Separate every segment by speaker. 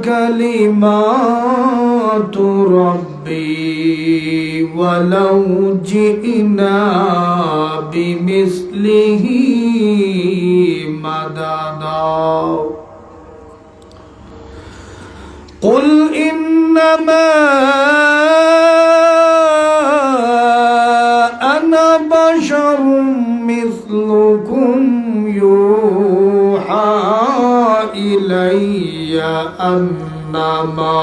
Speaker 1: كلمات ربي ولو جئنا بمثله مددا قل إنما أنا بشر مثلكم يوحى إلي أنما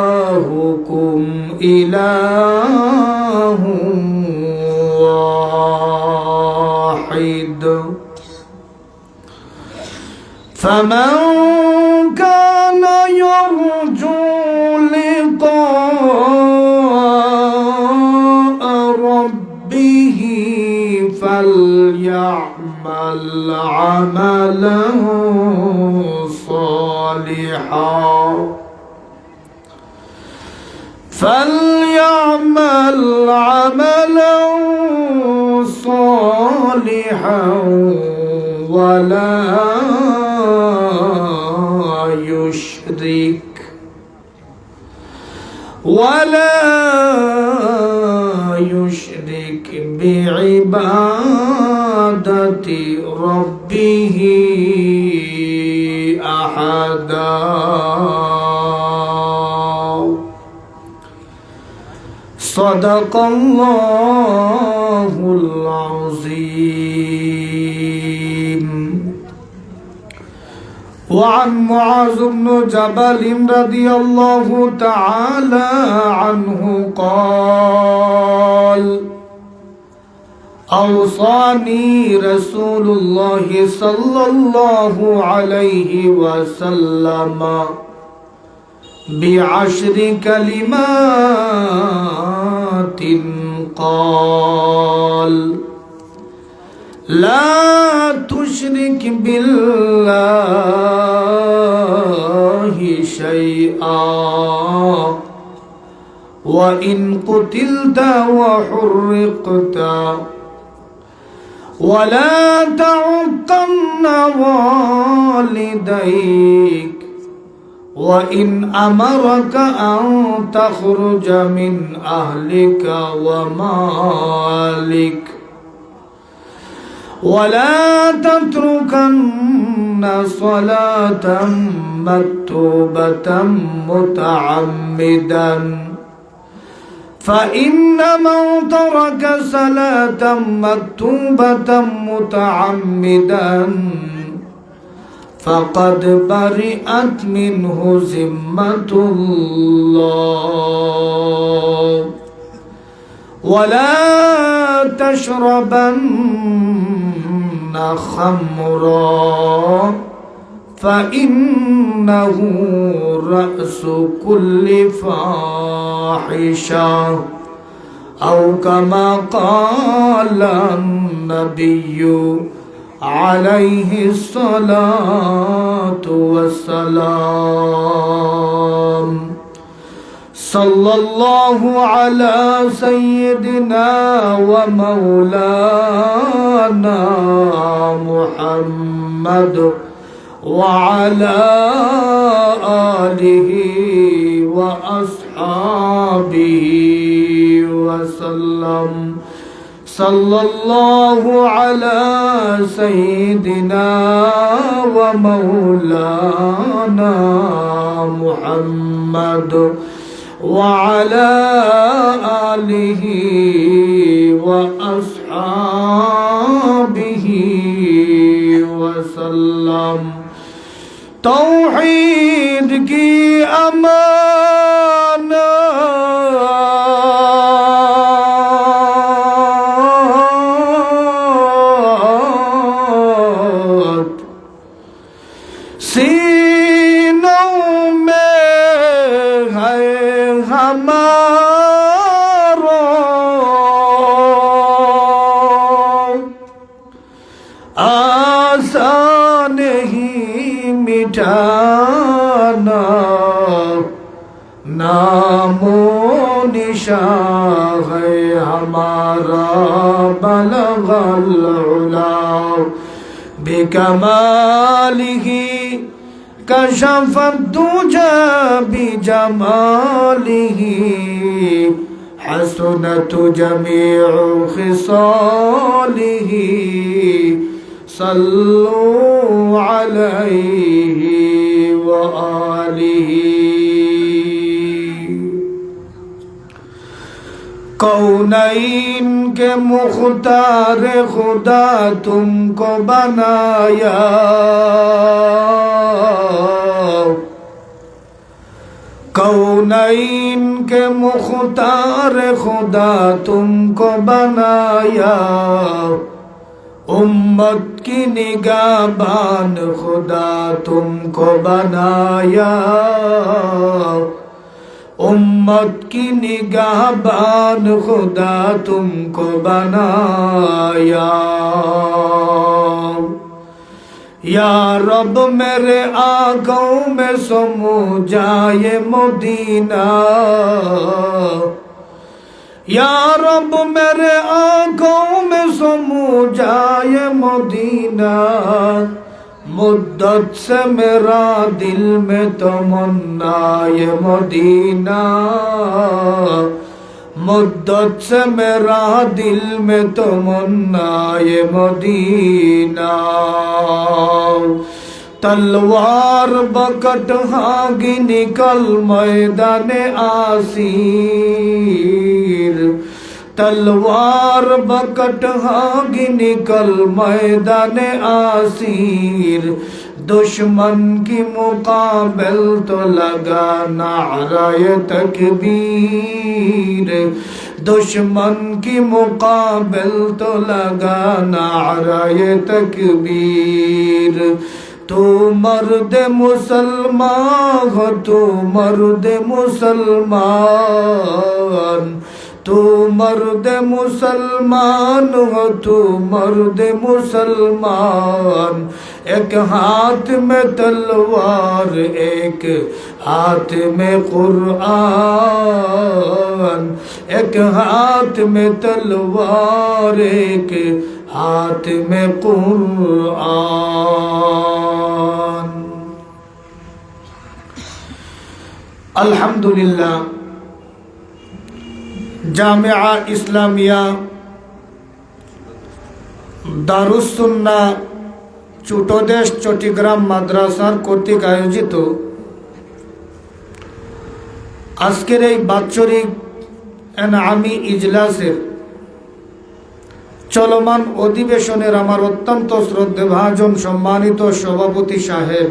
Speaker 1: إلهكم إله واحد فمن كان يرجو لقاء ربه فليعمل عملا صالحا ولا يشرك بعبادة ربه أحدا صدق الله العظيم. وعن معاذ بن جبل رضي الله تعالى عنه قال أوصاني رسول الله صلى الله عليه وسلم بعشر كلمات قال لا تشرك بالله شيئا وإن قتلت وحرقت ولا تعقن والديك وإن أمرك أن تخرج من أهلك ومالك ولا تتركن صلاة مكتوبة متعمدا فإن من ترك صلاة مكتوبة متعمدا فقد برئت منه ذمة الله ولا تشربن خمرا فإنه رأس كل فاحشة أو كما قال النبي عليه الصلاة والسلام. صلى الله على سيدنا ومولانا محمد وعلى آله وأصحابه وسلم. صلى الله على سيدنا ومولانا محمد وعلى آله وأصحابه وسلم. तौहीद की अमानत सीनों में है हमारो आसान ही मिटाना नामो निशान है हमारा बलगल उला बिकमालिही कशफत दुजा बिजमालिही हसनत जमीउ खिसालिही सल्लु अलैहि व आलिही। कौनैन के मुख्तार खुदा तुमको बनाया, कौनैन के मुख्तार खुदा तुमको बनाया, उम्मत की निगाहबान खुदा तुमको बनाया, उम्मत की निगाहबान खुदा तुमको बनाया। या रब मेरे आँखों में समो जाए मदीना, या रब मेरे आँखों में समो जाए मदीना। मुद्दत से मेरा दिल में तमन्ना ये मदीना, मुद्दत से मेरा दिल में तमन्ना ये मदीना। तलवार बकट हागी निकल मैदाने आसीर, तलवार बकट हागी निकल मैदाने आसीर। दुश्मन की मुकाबल तो लगा नाराए तकबीर, दुश्मन की मुकाबल तो लगा नाराए तकबीर। तू मर्द मुसलमान हो, तू मर्द मुसलमान, तू मर्द मुसलमान हो, तू मर्द मुसलमान। एक हाथ में तलवार एक हाथ में कुरान, एक हाथ में तलवार एक हाथ में कुरान। अल्हम्दुलिल्लाह জামিয়া ইসলামিয়া দারুস সুন্নাহ চুটোদেশ চট্টগ্রাম মাদ্রাসার কর্তৃক আয়োজিত আজকের এই বাৎসরিক এনআমি ইজলাসের চলমান অধিবেশনের আমার অত্যন্ত শ্রদ্ধেভাজন সম্মানিত সভাপতি সাহেব,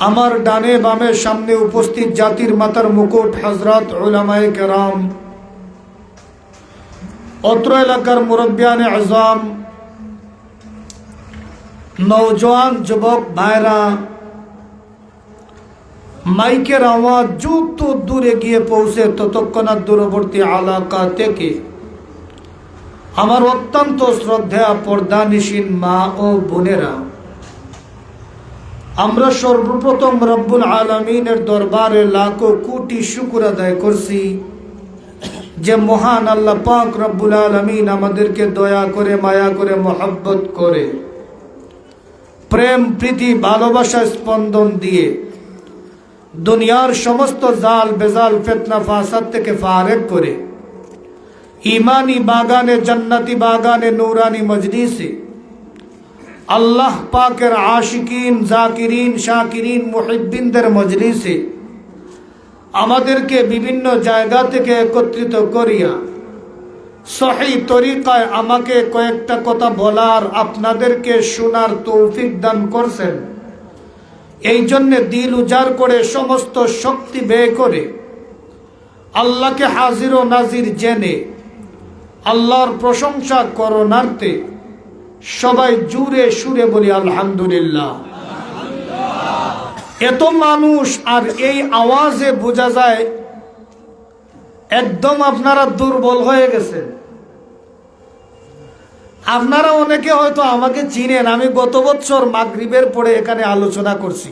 Speaker 1: আমার ডানে বামে সামনে উপস্থিত জাতির মাতার মুকুট হযরত উলামায়ে কেরাম, অত্র এলাকার মুরব্বিয়ানে আযম, নওজোয়ান যুবক ভাইরা, মাইকের আওয়াজ যত দূরে গিয়ে পৌঁছে ততক্ষণাৎ দূরবর্তী এলাকা থেকে আমার অত্যন্ত শ্রদ্ধেয় পর্দানিশীন মা ও বোনেরা, আমরা সর্বপ্রথম রব্বুল আলামিনের দরবারে লাখো কোটি শুকর আদায় করছি যে মহান আল্লাহ পাক রব্বুল আলামিন আমাদেরকে দয়া করে মায়া করে মহব্বত করে প্রেম প্রীতি ভালোবাসা স্পন্দন দিয়ে দুনিয়ার সমস্ত জাল বেজাল ফিতনা ফাসাদ থেকে ফারেক করে ঈমানি বাগানে জান্নাতি বাগানে নূরানি মজলিসে আল্লাহ পাকের আশিকিন জাকিরিন শাকিরিন মুহিব্বিনদের মজলিসে আমাদেরকে বিভিন্ন জায়গা থেকে একত্রিত করিয়া সহি তরিকায় আমাকে কয়েকটা কথা বলার আপনাদেরকে শোনার তৌফিক দান করছেন। এই জন্য দিল উজাড় করে সমস্ত শক্তি ব্যয় করে আল্লাহকে হাজির ও নাজির জেনে আল্লাহর প্রশংসা করণার্থে সবাই জুড়ে সুরে বলি আলহামদুলিল্লাহ। এত মানুষ আর এই আওয়াজে বোঝা যায় একদম আপনারা দুর্বল হয়ে গেছেন। আপনারা অনেকে হয়তো আমাকে চিনেন, আমি গত বছর মাগরিবের পরে এখানে আলোচনা করছি।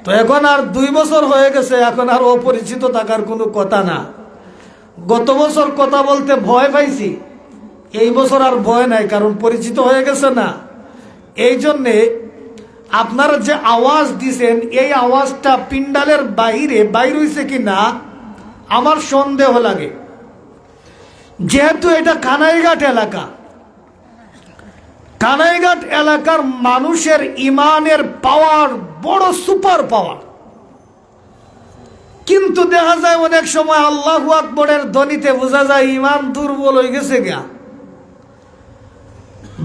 Speaker 1: তো এখন আর 2 বছর হয়ে গেছে, এখন আর অপরিচিত থাকার কোনো কথা না। গত বছর কথা বলতে ভয় পাইছি, এই বছর আর ভয় নাই, কারণ পরিচিত হয়ে গেছে না। এই জন্যে আপনারা যে আওয়াজ দিছেন, এই আওয়াজটা পিন্ডালের বাইর হইছে কি না আমার সন্দেহ লাগে, যেহেতু এটা কানাইঘাট এলাকা। কানাইঘাট এলাকার মানুষের ইমানের পাওয়ার বড় সুপার পাওয়ার, কিন্তু দেখা যায় অনেক সময় আল্লাহু আকবরের ধ্বনিতে বোঝা যায় ইমান দুর্বল হয়ে গেছে গা।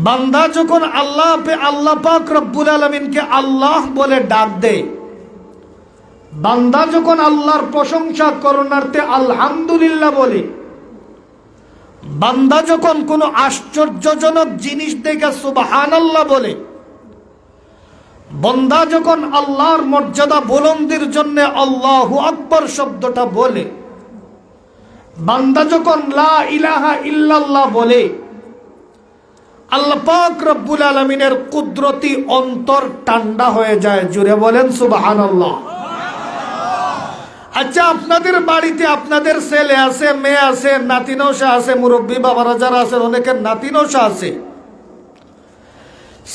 Speaker 1: বান্দা যখন আল্লাহ পাক রব্বুল আলামিনকে আল্লাহ বলে ডাক দেয়, বান্দা যখন আল্লাহর প্রশংসা করণার্থে আলহামদুলিল্লাহ বলে, বান্দা যখন কোনো আশ্চর্যজনক জিনিস দেখে সুবহানাল্লাহ বলে, বান্দা যখন আল্লাহর মর্যাদা বুলন্দির জন্য আল্লাহু আকবার শব্দটা বলে, বান্দা যখন লা ইলাহা ইল্লাল্লাহ বলে, আল্লাহ পাক রব্বুল আলামিনের কুদরতি অন্তর ঠান্ডা হয়ে যায়। জুড়ে বলেন সুবহানাল্লাহ। আচ্ছা, আপনাদের বাড়িতে আপনাদের ছেলে আছে, মেয়ে আছে, নাতি নৌসা আছে, মুরব্বী বাবারা যারা আছেন অনেকের নাতি নৌসা আছে।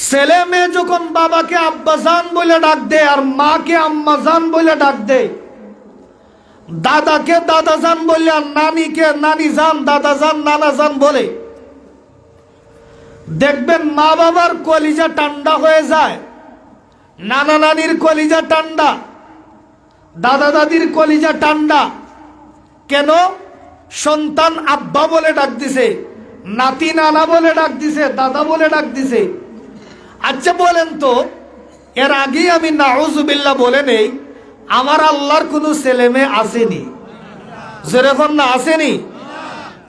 Speaker 1: ছেলে মেয়ে যখন বাবাকে আব্বাজান বলে ডাক দেয় আর মাকে আম্মাজান বলে ডাক দেয়, দাদাকে দাদাজান বলে আর নানিকে নানিজান, দাদাজান, নানাজান বলে, দেখবেন মা বাবার কলিজা ঠান্ডা হয়ে যায়, নানা নানির কলিজা ঠান্ডা, দাদা দাদির কলিজা ঠান্ডা। কেন? সন্তান আব্বা বলে ডাক দিছে, নাতি নানা বলে ডাক দিছে, দাদা বলে ডাক দিছে। আচ্ছা বলেন তো, এর আগেই আমি নাউজুবিল্লাহ বলে নেই, আমার আল্লাহর কোনো ছেলে মেয়ে আসেনি? যেরকম না আসেনি।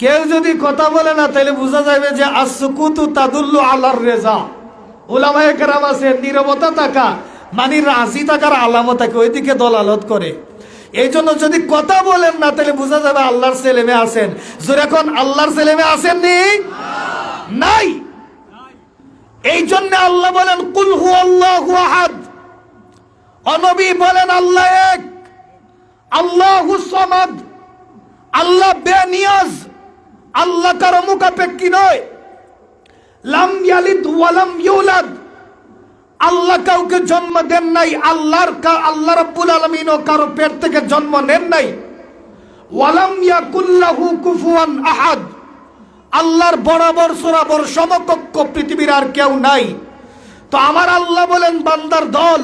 Speaker 1: কেউ যদি কথা বলে না তাহলে বোঝা যাবে যে আসসুকুতু তাদুল্লু আলার রেজা। উলামায়ে কেরাম আছে, নীরবতা থাকা মানে রাজি থাকার আলামত থাকে, ওইদিকে দলালত করে। এই জন্য যদি কথা বলেন না তাহলে বোঝা যাবে আল্লাহর ছেলে মেয়ে আছেন। যেরকম আল্লাহর ছেলে মেয়ে আসেননি, নাই। এই জন্য আল্লাহ বলেন কুল হুয়াল্লাহু আহাদ, নবী বলেন আল্লাহ এক, আল্লাহুস সামাদ, আল্লাহ বেনিয়াজ, আল্লাহ কারো মুখাপেক্ষী নয়। লাম ইয়ালিদ ওয়া লাম ইউলাদ, আল্লাহ কাউকে জন্ম দেন নাই, আল্লাহ রাব্বুল আলামিন কারো পেট থেকে জন্ম নেন নাই। ওয়ালাম ইয়াকুল্লাহু কুফুয়ান আহাদ, আল্লাহর বরাবর সরাবর সমকক্ষ পৃথিবীর আর কেউ নাই। তো আমার আল্লাহ বলেন বান্দার দল,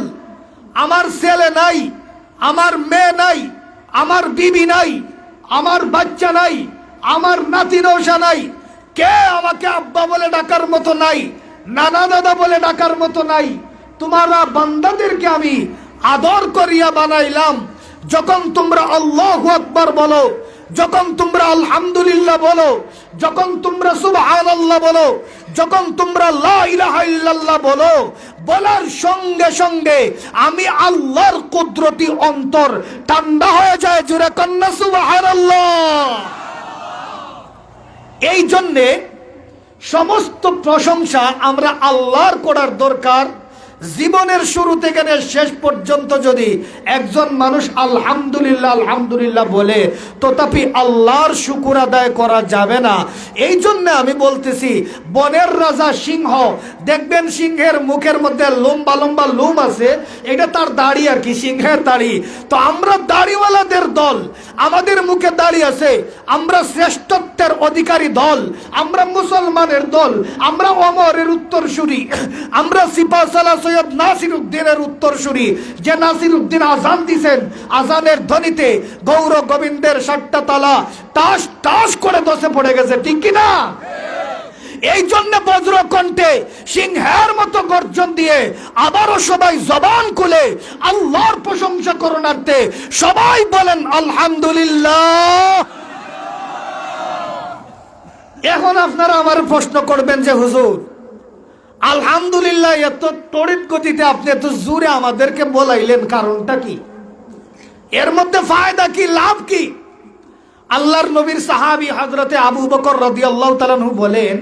Speaker 1: আমার ছেলে নাই, আমার মেয়ে নাই, আমার বিবি নাই, আমার বাচ্চা নাই, আমার নাতি নৌসা নাই, কে আমাকে আব্বা বলে ডাকার মতো নাই, নানা দাদা বলে ডাকার মতো নাই। তোমারা বান্দাদেরকে আমি আদর করিয়া বানাইলাম। যখন তোমরা আল্লাহু আকবার বলো, যখন তোমরা আলহামদুলিল্লাহ বলো, যখন তোমরা সুবহানাল্লাহ বলো, যখন তোমরা লা ইলাহা ইল্লাল্লাহ বলো, বলার সঙ্গে সঙ্গে আমি আল্লাহর কুদরতি অন্তর ঠান্ডা হয়ে যায়। জোরে কন্না সুবহানাল্লাহ। এই জন্যে সমস্ত প্রশংসা আমরা আল্লাহর করার দরকার। জীবনের শুরু থেকে শেষ পর্যন্ত যদি একজন মানুষ আলহামদুলিল্লাহ আলহামদুলিল্লাহ বলে, তথাপি আল্লাহর শুকর আদায় করা যাবে না। এই জন্য আমি বলতেছি, বনের রাজা সিংহ, দেখবেন সিংহের মুখের মধ্যে লম্বা লম্বা লোম আছে, এটা তার দাড়ি আর কি, সিংহের দাড়ি। তো আমরা দাড়িওয়ালাদের দল, আমাদের মুখে দাড়ি আছে, আমরা শ্রেষ্ঠত্বের অধিকারী দল, আমরা মুসলমানের দল, আমরা ওমরের উত্তরসূরি, আমরা সিপাহসালাহ সৈয়দ নাসিরউদ্দিনের উত্তরসূরি, যে নাসিরউদ্দিন আজান দিছেন, আজানের ধ্বনিতে গৌর গোবিন্দের 7টা তালা টাস টাস করে দশে পড়ে গেছে, ঠিক কিনা? এই জন্য বজ্র কণ্ঠে সিংহের মতো গর্জন দিয়ে আবারও সবাই জবান খুলে আল্লাহর প্রশংসা করণার্থে সবাই বলেন আলহামদুলিল্লাহ। এখন আপনারা আমার প্রশ্ন করবেন যে হুজুর, আলহামদুলিল্লাহ এত তড়িৎ গতিতে আপনি এত জোরে আমাদেরকে বলাইলেন, কারণটা কি? এর মধ্যে ফায়দা কি, লাভ কি? আল্লাহর নবীর সাহাবী হযরতে আবু বকর রাদিয়াল্লাহু তাআলা আনহু বলেন,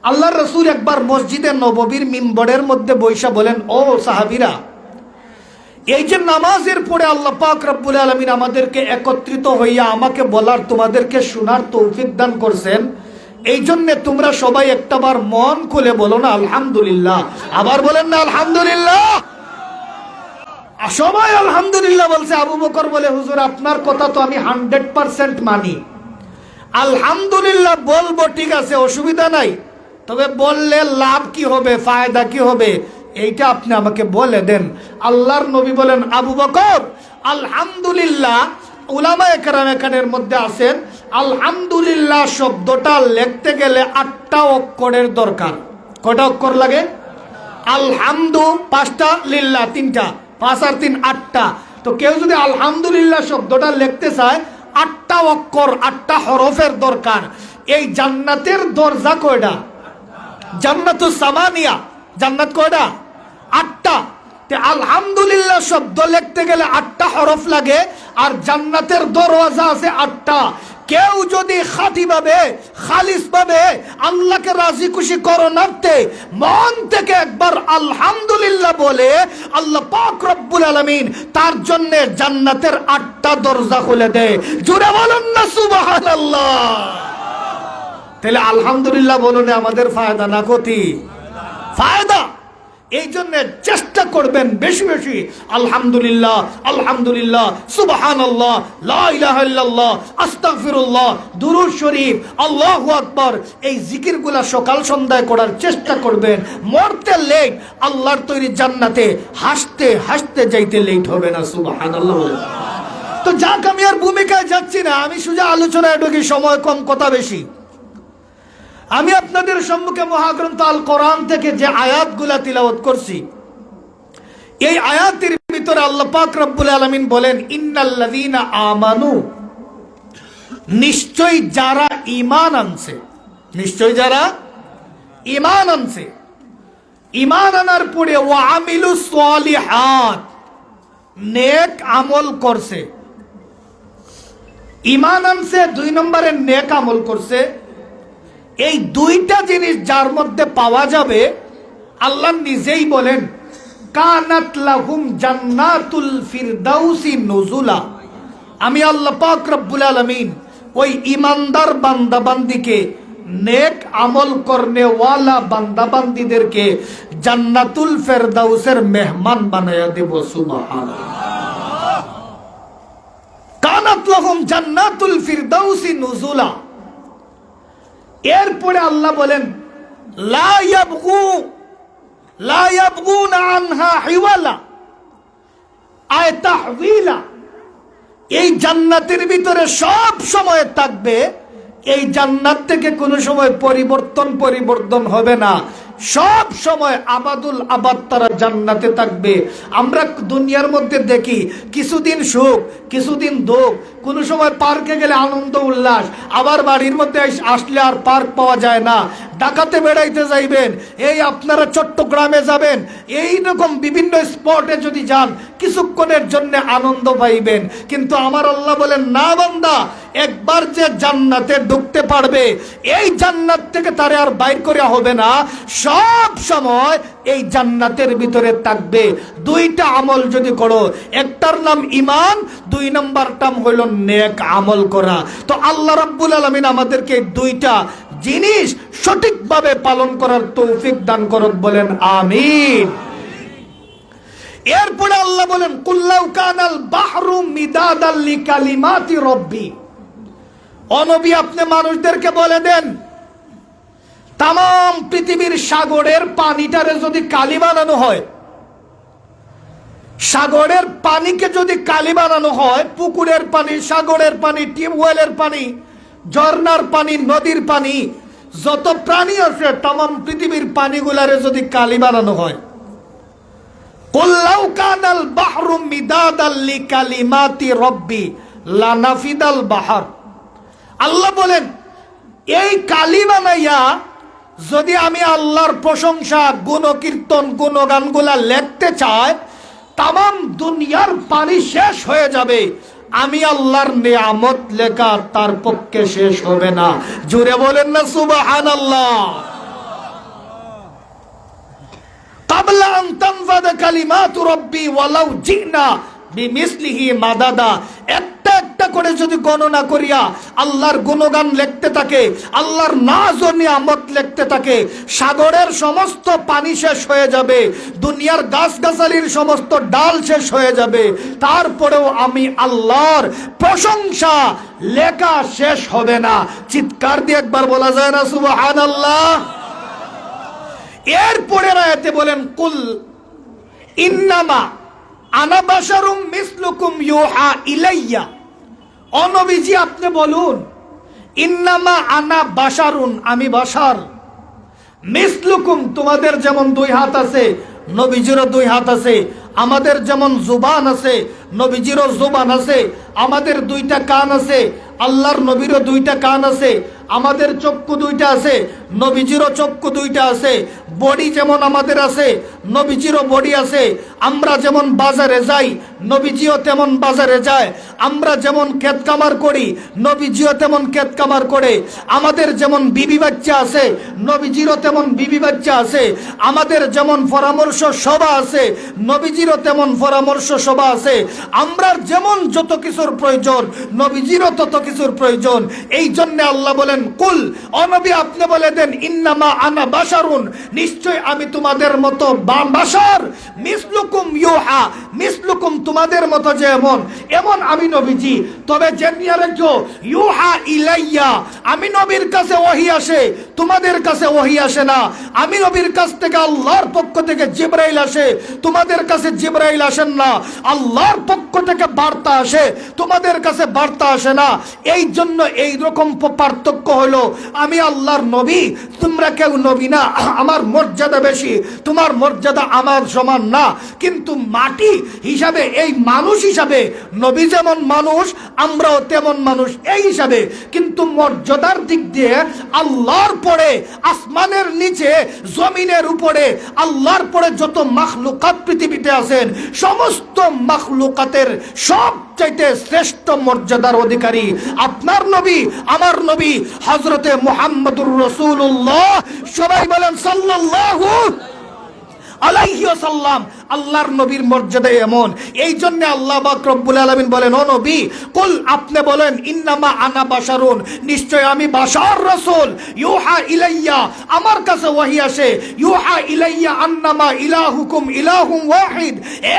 Speaker 1: আল্লাহর রাসূল একবার মসজিদে নববীর মিম্বরের মধ্যে বৈশা বলেন, ও সাহাবীরা, এই যে নামাজের পরে আল্লাহ পাক রব্বুল আলামিন আমাদেরকে একত্রিত হইয়া আমাকে বলার, তোমাদেরকে শোনার তৌফিক দান করছেন, এই জন্য তোমরা সবাই একটাবার মন খুলে বলো না আলহামদুলিল্লাহ। আবার বলেন না আলহামদুলিল্লাহ। সবাই আলহামদুলিল্লাহ বলছে। আবু বকর বলে, হুজুর আপনার কথা তো আমি 100% মানি, আলহামদুলিল্লাহ বলবো, ঠিক আছে, অসুবিধা নাই, তবে বললে লাভ কি হবে, ফায়দা কি হবে, এইটা আপনি আমাকে বলে দেন। আল্লাহর নবী বলেন, আবু বকর আলহামদুলিল্লাহ, উলামায়ে কেরাম এখানের মধ্যে আছেন, আলহামদুলিল্লাহ শব্দটা লিখতে গেলে 8টা অক্ষরের দরকার। কয়টা অক্ষর লাগে? আলহামদু 5টা, লিল্লাহ 3টা, 5 আর 3 8টা। তো কেউ যদি আলহামদুলিল্লাহ শব্দটা লিখতে চায় 8টা অক্ষর, 8টা হরফের দরকার। এই জান্নাতের দরজা কয়টা? জান্নাতুস সামানিয়া। জান্নাত কয়টা? 8টা। তে আলহামদুলিল্লাহ শব্দ লিখতে গেলে 8টা হরফ লাগে, আর জান্নাতের দরওয়াজা আছে 8টা। কেউ যদি খাঁটিভাবে, খালিসভাবে আল্লাহকে রাজি খুশি করণার্থে মন থেকে একবার আলহামদুলিল্লাহ বলে, আল্লাহ পাক রব্বুল আলামিন তার জন্য জান্নাতের 8টা দরজা খুলে দেয়। জোরে বলুন না সুবহানাল্লাহ। তাহলে আলহামদুলিল্লাহ বলুন, আমাদের ফায়দা না ক্ষতি? ফায়দা। এই জন্য চেষ্টা করবেন বেশি বেশি আলহামদুলিল্লাহ, আলহামদুলিল্লাহ, সুবহানাল্লাহ, লা ইলাহা ইল্লাল্লাহ, আস্তাগফিরুল্লাহ, দুরূদ শরীফ, আল্লাহু আকবার, এই জিকিরগুলা সকাল সন্ধ্যায় করার চেষ্টা করবেন। মরতে লেট, আল্লাহর তৈরি জান্নাতে হাসতে হাসতে যাইতে লেট হবে না। সুবহানাল্লাহ। তো যাক, আমি আর ভূমিকায় যাচ্ছি না, আমি সোজা আলোচনায় ঢুকি, সময় কম কথা বেশি। আমি আপনাদের সম্মুখে মহাগ্রন্থ আল কোরআন থেকে যে আয়াতগুলা তিলাওয়াত করছি, এই আয়াতের ভিতরে আল্লাহ পাক রব্বুল আলামিন বলেন, ইন্নাল্লাযীনা আমানু, নিশ্চয় যারা ঈমান আনছে, নিশ্চয় যারা ঈমান আনছে, ঈমান আনার পরে ওয়া আমিলুস সালিহাত, নেক আমল করছে। ঈমান আনছে, 2 নম্বরে নেক আমল করছে। এই 2টা জিনিস যার মধ্যে পাওয়া যাবে, আল্লাহ নিজেই বলেন, কানাত লাহুম জান্নাতুল ফিরদাউসি নুজুলা। আমি আল্লাহ পাক রব্বুল আলামিন ওই ইমানদার বান্দাবান্দিকে, নেক আমল করনে ওয়ালা বান্দাবান্দিদেরকে জান্নাতুল ফিরদাউসের মেহমান বানায়া দেব। সুবহানাল্লাহ। কানাত লাহুম জান্নাতুল ফিরদাউসি নুজুলা। এরপরে আল্লাহ বলেন, লা ইয়াবগুনা আনহা হিওয়ালা, আয় তাহওয়িলা। এই জান্নাতের ভিতরে সব সময় থাকবে, এই জান্নাত থেকে কোনো সময় পরিবর্তন হবে না, সব সময় আবাদুল আবাদ তারা জান্নাতে থাকবে। আমরা দুনিয়ার মধ্যে দেখি কিছুদিন সুখ, কিছুদিন দুঃখ, কোনো সময় পার্কে গেলে আনন্দ উল্লাস, আবার বাড়ির মধ্যে আসলে আর পার্ক পাওয়া যায় না। ঢাকাতে বেড়াইতে যাইবেন, এই আপনারা চট্টগ্রামে যাবেন, এই রকম বিভিন্ন স্পটে যদি যান, কিছুক্ষণের জন্য আনন্দ পাইবেন। কিন্তু আমার আল্লাহ বলেন, না বান্দা, একবার যে জান্নাতে ঢুকতে পারবে, এই জান্নাত থেকে তারে আর বাইর করে হবে না, সব সময় এই জান্নাতের ভিতরে থাকবে। 2টা আমল যদি করো, একটার নাম ঈমান, 2 নম্বরটা হইল নেক আমল করা। তো আল্লাহ রাব্বুল আলামিন আমাদেরকে 2টা জিনিস সঠিকভাবে পালন করার তৌফিক দান করুক, বলেন আমিন। এরপরে আল্লাহ বলেন, কুল্লাউ কানাল বাহরু মিদাদাল লিকালিমাতি রব্বি। ও নবী, আপনি মানুষদেরকে বলে দেন, তাম পৃথিবীর সাগরের পানিটারে যদি কালি বানানো হয়, সাগরের পানিকে যদি কালি বানানো হয়, পুকুরের পানি, সাগরের পানি, টিউবওয়েলের পানি, ঝর্ণার পানি, নদীর পানি, যত প্রাণী আছে তাম পৃথিবীর পানিগুলারে যদি কালি বানানো হয়, কুল্লাউ কানাল বাহরু মিদাদাল লিকালিমাতি রব্বি লানাফিদাল বাহর। আল্লাহ বলেন, এই কালি বানাইয়া যদি আমি আল্লাহর প্রশংসা, গুণকীর্তন, গুণগানগুলা লিখতে চাই, তাম দুনিয়ার পানি শেষ হয়ে যাবে, আমি আল্লাহর নিয়ামত লেখা তার পক্ষে শেষ হবে না। জোরে বলেন না সুবহানাল্লাহ। কাবলা আন তানফাদা কালিমাতু রাব্বি ওয়ালাউ জিনা বিমিসলিহি মাদাদা। একটা একটা করে যদি গণনা করিয়া আল্লাহর গুণগান লিখতে থাকে, আল্লাহর নাজ ও নিয়ামত লিখতে থাকে, সাগরের সমস্ত পানি শেষ হয়ে যাবে, দুনিয়ার গাছগাছালির সমস্ত ডাল শেষ হয়ে যাবে, তারপরেও আমি আল্লাহর প্রশংসা লেখা শেষ হবে না। চিৎকার দিয়ে একবার বলা যায় না সুবহানাল্লাহ? এরপরে আয়াতে বলেন কুল ইন্নামা আনা বাশারুম মিসলুকুম ইউহা ইলাইয়া। ও নবীজি আপনি বলুন, ইন্নামা আনা বাশারুন, আমি বাশার, মিসলুকুম, তোমাদের যেমন দুই হাত আছে নবীজিরও দুই হাত আছে, আমাদের যেমন জুবান আছে নবীজিরও জুবান আছে, আমাদের দুইটা কান আছে, আল্লাহর নবীরও দুইটা কান আছে, আমাদের চক্ষু দুইটা আছে, নবীজিরও চক্ষু দুইটা আছে, বডি যেমন আমাদের আছে নবীজিরও বডি আছে, আমরা যেমন বাজারে যাই নবীজিও তেমন বাজারে যায়, আমরা যেমন ক্ষেত কামার করি নবীজিও তেমন ক্ষেত কামার করে, আমাদের যেমন বিবি বাচ্চা আছে নবীজিরও তেমন বিবি বাচ্চা আছে, আমাদের যেমন পরামর্শ সভা আছে নবীজিরও তেমন পরামর্শ সভা আছে, আমরা যেমন যত কিছুর প্রয়োজন নবীজিরও তত কিছুর প্রয়োজন। এই জন্য আল্লাহ বলেন কুল, ও নবী আপনি বলে দেন ইন্নামা আনা বাশারুন, নিশ্চয় আমি তোমাদের মতো বাশার, মিসলুকুম ইউহা, মিসলুকুম তোমাদের মতো যেমন এমন আমি নবীজি, তবে জেনিয়া রাখো ইউহা ইলাইয়া, আমি নবীর কাছে ওহী আসে, তোমাদের কাছে ওহী আসে না। আমি নবীর কাছ থেকে আল্লাহর পক্ষ থেকে জিবরাইল আসে, তোমাদের কাছে জিবরাইল আসেন না। আল্লাহর পক্ষ থেকে বার্তা আসে, তোমাদের কাছে বার্তা আসে না। এই জন্য এই রকম পার্থক্য হলো, আমি আল্লাহর নবী, তোমরা কেউ নবী না, আমার মর্যাদা বেশি, তোমার মর্যাদা আমার সমান না। কিন্তু মাটি হিসাবে, এই মানুষ হিসাবে নবী যেমন মানুষ আমরাও তেমন মানুষ এই হিসাবে, কিন্তু মর্যাদার দিক দিয়ে আল্লাহর পরে, আসমানের নিচে জমিনের উপরে আল্লাহর পরে যত মাখলুকাত পৃথিবীতে আছেন সমস্ত মাখলুকাতের সবচাইতে শ্রেষ্ঠ মর্যাদার অধিকারী আপনার নবী, আমার নবী হযরতে মুহাম্মদুর রাসূলুল্লাহ। সবাই বলেন সাল্লাল্লাহু আলাইহি ওয়াসাল্লাম। আল্লাহর নবীর মর্যাদা এমন, এই জন্য আল্লাহ পাক রব্বুল আলামিন বলেন ও নবী কুল আপনি বলেন ইন্নামা আনা বাশারুন, নিশ্চয় আমি বাশার রাসূল, ইউহা ইলাইয়া, আমার কাছে ওহী আসে, ইউহা ইলাইয়া আন্নামা ইলাহুকুম ইলাহুম ওয়াহিদ,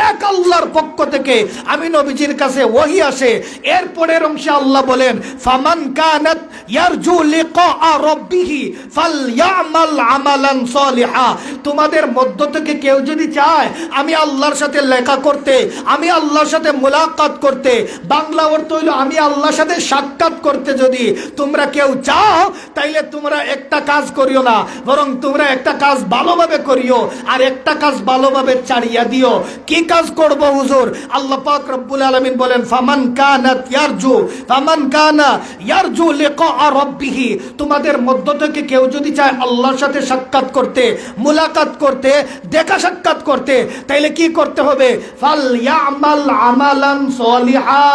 Speaker 1: এক আল্লাহর পক্ষ থেকে আমি নবীজির কাছে ওহী আসে। এরপরের অংশে আল্লাহ বলেন ফামান কানাত ইয়ারজু লিকা রাব্বিহি ফালইয়ামাল আমালান সালিহা, তোমাদের মধ্য থেকে কেউ যদি চায় আমি আল্লাহর সাথে লেখা করতে, আমি আল্লাহর সাথে মুলাকাত করতে, বাংলা অর্থ হইল আমি আল্লাহর সাথে সাক্ষাৎ করতে, যদি তোমরা কেউ চাও তাইলে তোমরা একটা কাজ করিও না, বরং তোমরা একটা কাজ ভালোভাবে করিও আর একটা কাজ ভালোভাবে ছাড়িয়া দিও। কি কাজ করব হুজুর? আল্লাহ পাক রব্বুল আলামিন বলেন ফামান কানাত ইয়ারজু, ফামান কানা ইয়ারজু লিকা রাব্বিহি, তোমাদের মধ্য থেকে কেউ যদি চায় আল্লাহর সাথে সাক্ষাৎ করতে, মুলাকাত করতে, দেখা সাক্ষাৎ করতে, তাইলে কি করতে হবে? ফালইয়ামাল আমালান সালিহা,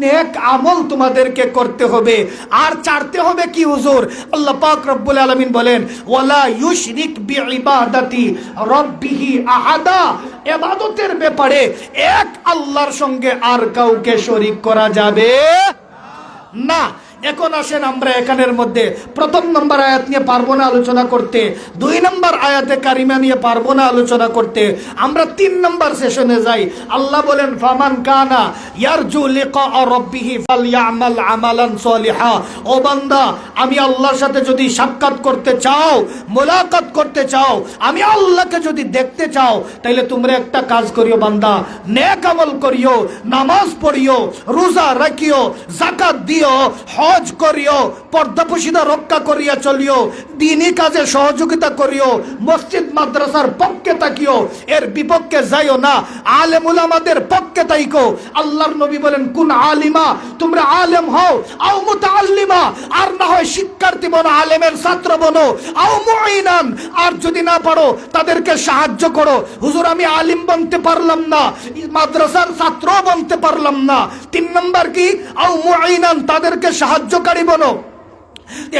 Speaker 1: নেক আমল তোমাদেরকে করতে হবে। আর চাইতে হবে কি হুজুর? আল্লাহ পাক রব্বুল আলামিন বলেন ওয়ালা ইউশরিক বিইবাদাতি রাব্বিহি আহাদা, ইবাদতের ব্যাপারে এক আল্লাহর সঙ্গে আর কাউকে শরীক করা যাবে না। এখন আসেন আমরা এখানের মধ্যে প্রথম নম্বর আয়াত নিয়ে পারবো না আলোচনা করতে, 2 নম্বর আয়াতে কারিমা নিয়ে পারবো না আলোচনা করতে, আমরা 3 নম্বর সেশনে যাই। আল্লাহ বলেন ফামান কানা ইয়ারজু লিকা রাব্বিহি ফালইয়ামাল আমালান সালিহা, ও বান্দা আমি আল্লাহর সাথে যদি সাক্ষাৎ করতে চাও, মুলাকাত করতে চাও, আমি আল্লাহকে যদি দেখতে চাও, তাইলে তোমরা একটা কাজ করিও বান্দা, নেক আমল করিও, নামাজ পড়িও, রোজা রাখিও, যাকাত দিও, হজ করিও, পর্দাপোশিদা রক্ষা করিয়া চলিও, দ্বীনি কাজে সহযোগিতা করিও, মসজিদ মাদ্রাসার পক্ষে তাকিও, এর বিপক্ষে যাইও না, আলেম উলামাদের পক্ষে তাইকো। আল্লাহর নবী বলেন কুন আলিমা, তোমরা আলেম হও, আও মুতাআল্লিমা, আর না হয় শিক্ষার্থী বনো, আলেমের ছাত্র বনো, আও মুঈনান, আর যদি না পারো তাদেরকে সাহায্য করো। হুজুর আমি আলিম বনতে পারলাম না, মাদ্রাসার ছাত্র বনতে পারলাম না, 3 নম্বর কি? আও মুঈনান, তাদেরকে সাহায্যকারী বনো।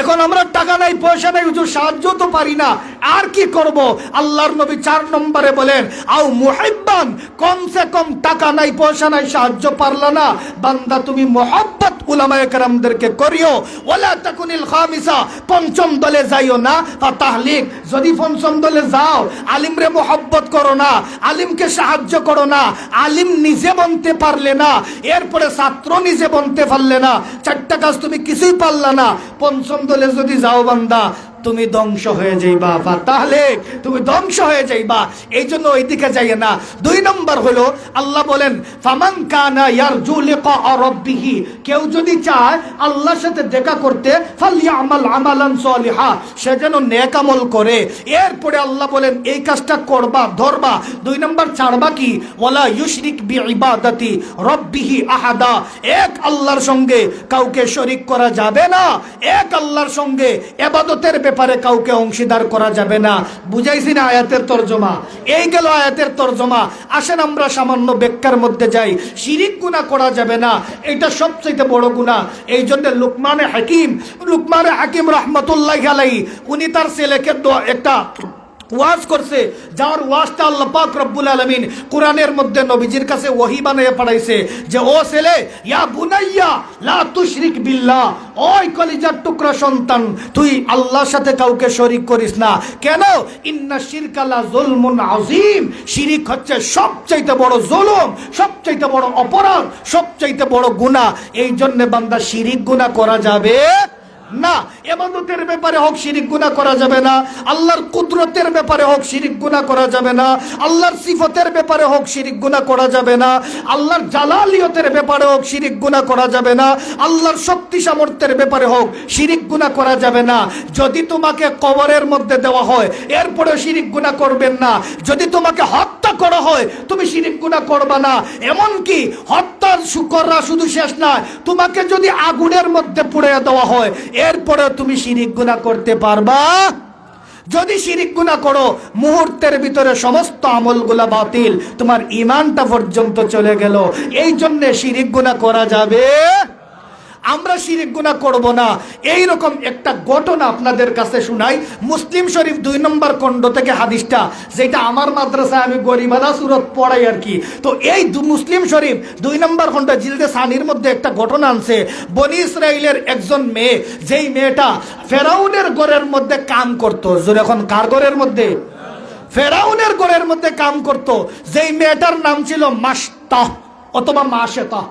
Speaker 1: এখন আমরা টাকা নাই পয়সা নাই, হুজুর সাহায্য তো পারি না, আর কি করব? আল্লাহর নবী 4 নম্বরে বলেন, আও মুহিব্বান, কমসে কম টাকা নাই পয়সা নাই সাহায্য পারলা না, বান্দা তুমি মুহাব্বত উলামায়ে কেরামদেরকে করিও। ওয়ালা তাকুনিল খামিসা, পঞ্চম দলে যাইও না, তাহলিক, যদি পঞ্চম দলে যাও আলিমরে মুহাব্বত করো না, আলিমকে সাহায্য করো না, আলিম নিজে বনতে পারলে না, এরপরে ছাত্র নিজে বনতে পারলে না, 4টা কাজ তুমি কিছুই পারলা না, পঞ্চম দলে যদি যাও বান্দা তুমি ধ্বংস হয়ে যাইবা, তাহলে তুমি ধ্বংস হয়ে যাইবা। এই জন্য ওইদিকে যাইয়ে না। 2 নম্বর হলো আল্লাহ বলেন, ফামান কানা ইয়ারজু লিকা রাব্বিহি, কেউ যদি চায় আল্লাহর সাথে দেখা করতে, ফালইআমাল আমালান সলিহা, সে যেন নেক আমল করে। এরপরে আল্লাহ বলেন এই কাজটা করবা, ধরবা। 2 নম্বর ছাড়বা কি? ওয়ালা ইউশরিক বিইবাদাতি রাব্বিহি আহাদা, এক আল্লাহর সঙ্গে কাউকে শরীক করা যাবে না, এক আল্লাহর সঙ্গে ইবাদতের ব্যাপারে কাউকে অংশীদার করা যাবে না। বুঝাইছি না আয়াতের তরজমা? এই গেল আয়াতের তরজমা। আসেন আমরা সামান্য ব্যাখ্যার মধ্যে যাই। শিরিক গুনাহ করা যাবে না, এটা সবচেয়ে বড় গুনাহ। এই জন্য লুকমানে হাকিম রহমতুল্লাহি আলাইহি উনি তার ছেলেকে একটা ওয়াজ করছে, যার ওয়াজটা আল্লাহ পাক রব্বুল আলামিন কোরআনের মধ্যে নবীজির কাছে ওহী বানাইয়া পাঠাইছে যে, ও ছেলে, ইয়া বুনাইয়া লা তুশরিক বিল্লাহ, ওই কলিজার টুকরা সন্তান, তুই আল্লাহর সাথে কাউকে শরীক করিস না। কেন? ইন্না শিরকা লা যুলমুন আযীম, শিরিক হচ্ছে সবচাইতে বড় জুলুম, সবচাইতে বড় অপরাধ, সবচাইতে বড় গুনাহ। এই জন্য বান্দা শিরিক গুনাহ করা যাবে না। ইবাদতের ব্যাপারে হোক শিরিক গুনাহ করা যাবে না, আল্লাহর কুদরতের ব্যাপারে হোক শিরিক গুনাহ করা যাবে না, আল্লাহর সিফতের ব্যাপারে হোক শিরিক গুনাহ করা যাবে না, আল্লাহর জালালিয়তের ব্যাপারে হোক শিরিক গুনাহ করা যাবে না, আল্লাহর শক্তি সামর্থ্যের ব্যাপারে হোক শিরিক গুনাহ করা যাবে না। যদি তোমাকে কবরের মধ্যে দেওয়া হয় এরপরেও শিরিক গুনাহ করবেন না। যদি তোমাকে হত্যা করা হয় তুমি শিরিক গুনাহ করবা না। এমনকি হত্যার করা শুধু শেষ নয়, তোমাকে যদি আগুনের মধ্যে পুড়ে দেওয়া হয় এরপরে তুমি শিরিক গুনাহ করতে পারবা। যদি শিরিক গুনাহ করো মুহূর্তের ভিতরে সমস্ত আমলগুলা বাতিল, তোমার ঈমানটা পর্যন্ত চলে গেল। এই জন্য শিরিক গুনাহ করা যাবে, আমরা শিরিক গুনাহ করব না। এই রকম একটা ঘটনা আপনাদের কাছে শুনাই। মুসলিম শরীফ 2 নম্বর খণ্ড থেকে হাদিসটা, যেটা আমার মাদ্রাসায় আমি গরিবালা সূরত পড়াই আর কি। তো এই মুসলিম শরীফ 2 নম্বর খণ্ড জিলদে সানির মধ্যে একটা ঘটনা আনছে। বনি ইসরাইলের একজন মেয়ে, যেই মেয়েটা ফেরাউনের ঘরের মধ্যে কাম করতো। এখন কার ঘরের মধ্যে? ফেরাউনের ঘরের মধ্যে কাম করত। যেই মেয়েটার নাম ছিল মাশতা অথবা মাশেতা।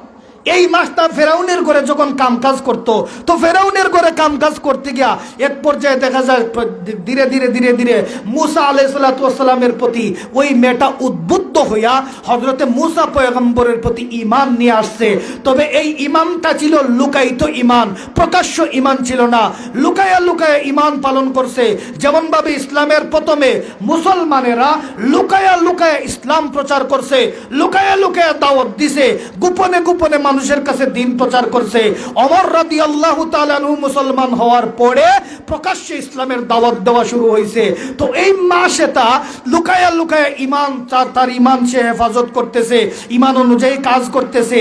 Speaker 1: এই মাসটা ফেরাউনের ঘরে যখন কামকাজ করত, তো ফেরাউনের ঘরে কামকাজ করতে গিয়া এক পর্যায়ে দেখা যায় ধীরে ধীরে ধীরে ধীরে মুসা আলাইহিসসালামের প্রতি ওই মেয়েটা উদ্বুদ্ধ হইয়া হযরতে মুসা পয়গম্বরের প্রতি ঈমান নিয়ে আসছে। তবে এই ঈমানটা ছিল লুকায়িত ঈমান, প্রকাশ্য ঈমান ছিল না। লুকায়া লুকায়া ঈমান পালন করছে। যেমন ভাবে ইসলামের প্রথমে মুসলমানেরা লুকায়া লুকায়া ইসলাম প্রচার করছে, লুকায়া লুকায়া দাওয়াত দিছে, গোপনে গোপনে মানুষের কাছে দিন প্রচার করছে। ওমর রাদিয়াল্লাহু তাআলা আনহু মুসলমান হওয়ার পরে প্রকাশ্যে ইসলামের দাওয়াত দেওয়া শুরু হয়েছে। তো এই মাসেটা লুকায়া লুকায়া ঈমান, তার ঈমান সে হেফাজত করতেছে, ঈমান অনুযায়ী কাজ করতেছে।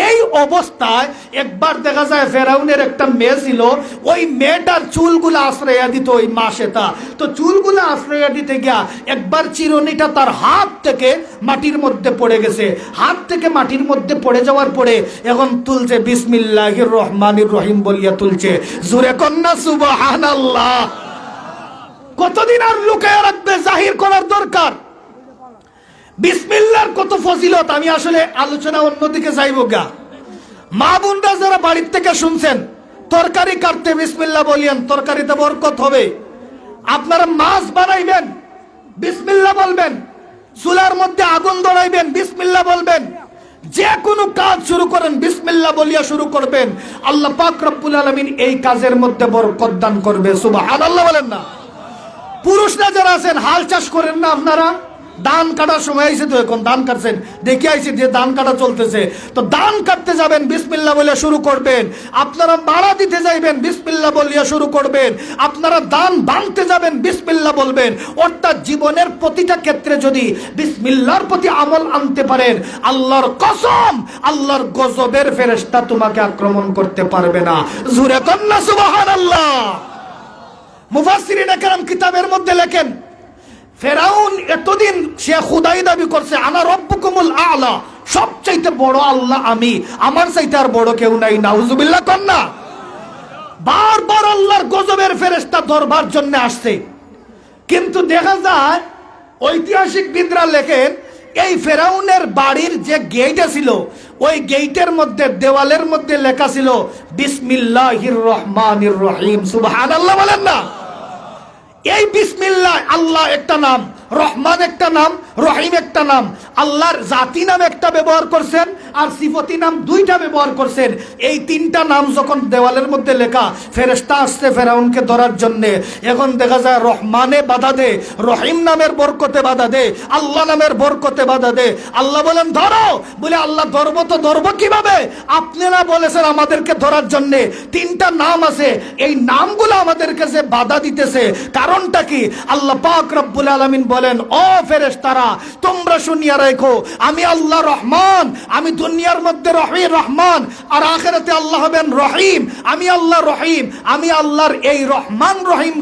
Speaker 1: এই অবস্থায় একবার দেখা যায় ফেরাউনের একটা মেয়ে ছিল, ওই মেয়েটার চুলগুলো আশ্রয়া দিত ওই মাসেটা। তো চুলগুলো আশ্রয়া দিতে গিয়া একবার চিরুনিটা তার হাত থেকে মাটির মধ্যে পড়ে গেছে। হাত থেকে মাটির মধ্যে পড়ে যাওয়ার পরে এখন তুলছে বিসমিল্লাহির রহমানির রহিম বলিয়া তুলছে। জোরে কন্যা সুবহানাল্লাহ। কতদিন আর লুকায়া রাখবে? জাহির করার দরকার। বিসমিল্লাহর কত ফজিলত। আমি আসলে আলোচনা অন্যদিকে যাইব গা। মা বোনরা যারা বাড়ির থেকে শুনছেন, তরকারি কাটতে বিসমিল্লাহ বলিয়েন, তরকারিতে বরকত হবে। আপনারা মাছ বানাইবেন বিসমিল্লাহ বলবেন, চুলার মধ্যে আগুন ধরাইবেন বিসমিল্লাহ বলবেন, যে কোনো কাজ শুরু করেন বিসমিল্লাহ বলিয়া শুরু করবেন। আল্লাহ পাক রব্বুল আলামিন এই কাজের মধ্যে বরকত দান করবে। সুবহানাল্লাহ বলেন না? পুরুষরা যারা আছেন হাল চাষ করেন না আপনারা? ধান কাটার সময় আইছে, তো এখন ধান কাটছেন দেখে আইছে যে ধান কাটা চলতেছে, তো ধান কাটতে যাবেন বিসমিল্লাহ বলে শুরু করবেন। আপনারা মাড়া দিতে যাইবেন বিসমিল্লাহ বলিয়া শুরু করবেন। আপনারা ধান ভাঙতে যাবেন বিসমিল্লাহ বলবেন। অর্থাৎ জীবনের প্রতিটা ক্ষেত্রে যদি বিসমিল্লাহর প্রতি আমল আনতে পারেন, আল্লাহর কসম আল্লাহর গজবের ফেরেশতা তোমাকে আক্রমণ করতে পারবে না। জোরে কন্না সুবহানাল্লাহ। মুফাসসিরিন একরাম কিতাবের মধ্যে লেখেন, ফেরাউন এতদিন সে খুদাই দাবি করছে, আনা রব্বুকুমুল আ'লা, সবচাইতে বড় আল্লাহ আমি, আমার চাইতে আর বড় কেউ নাই। নাউজুবিল্লাহ কন্না। বারবার আল্লাহর গজবের ফেরেশতা ধরবার জন্য আসছে, কিন্তু দেখা যায় ঐতিহাসিকবিদরা লেখেন এই ফেরাউনের বাড়ির যে গেট ছিল, ওই গেটের মধ্যে দেওয়ালের মধ্যে লেখা ছিল বিসমিল্লাহির রহমানির রহিম। সুবহানাল্লাহ বলেন না। এই বিসমিল্লাহ আল্লাহ একটা নাম, রহমান একটা নাম, রহিম একটা নাম। আল্লাহর জাতি নাম একটা ব্যবহার করছেন আর সিফতি নাম দুইটা ব্যবহার করছেন। এই তিনটা নাম যখন দেওয়ালের মধ্যে লেখা, ফেরেশতা আসছে ফেরাউনকে ধরার জন্য। এখন দেখা যায় রহমানে বাধা দে, রহিম নামের বরকতে বাধা দে, আল্লাহ নামের বরকতে বাধা দে। আল্লাহ বলেন ধরো, বলে আল্লাহ ধরবো তো ধরবো কিভাবে? আপনারা বলেছেন আমাদেরকে ধরার জন্য, তিনটা নাম আছে, এই নামগুলো আমাদেরকে যে বাধা দিতেছে কারণটা কি? আল্লাহ পাক রব্বুল আলামিন বলেন, ও ফেরেশতারা তোমরা শুনিয়া রাখো, আমি আল্লাহ রহমান, আমি দুনিয়ার মধ্যে রহমান, আর আখিরাতে আল্লাহ হবেন রহিম। আমি আল্লাহ রহিম, আমি আল্লাহর এই রহমান রহিম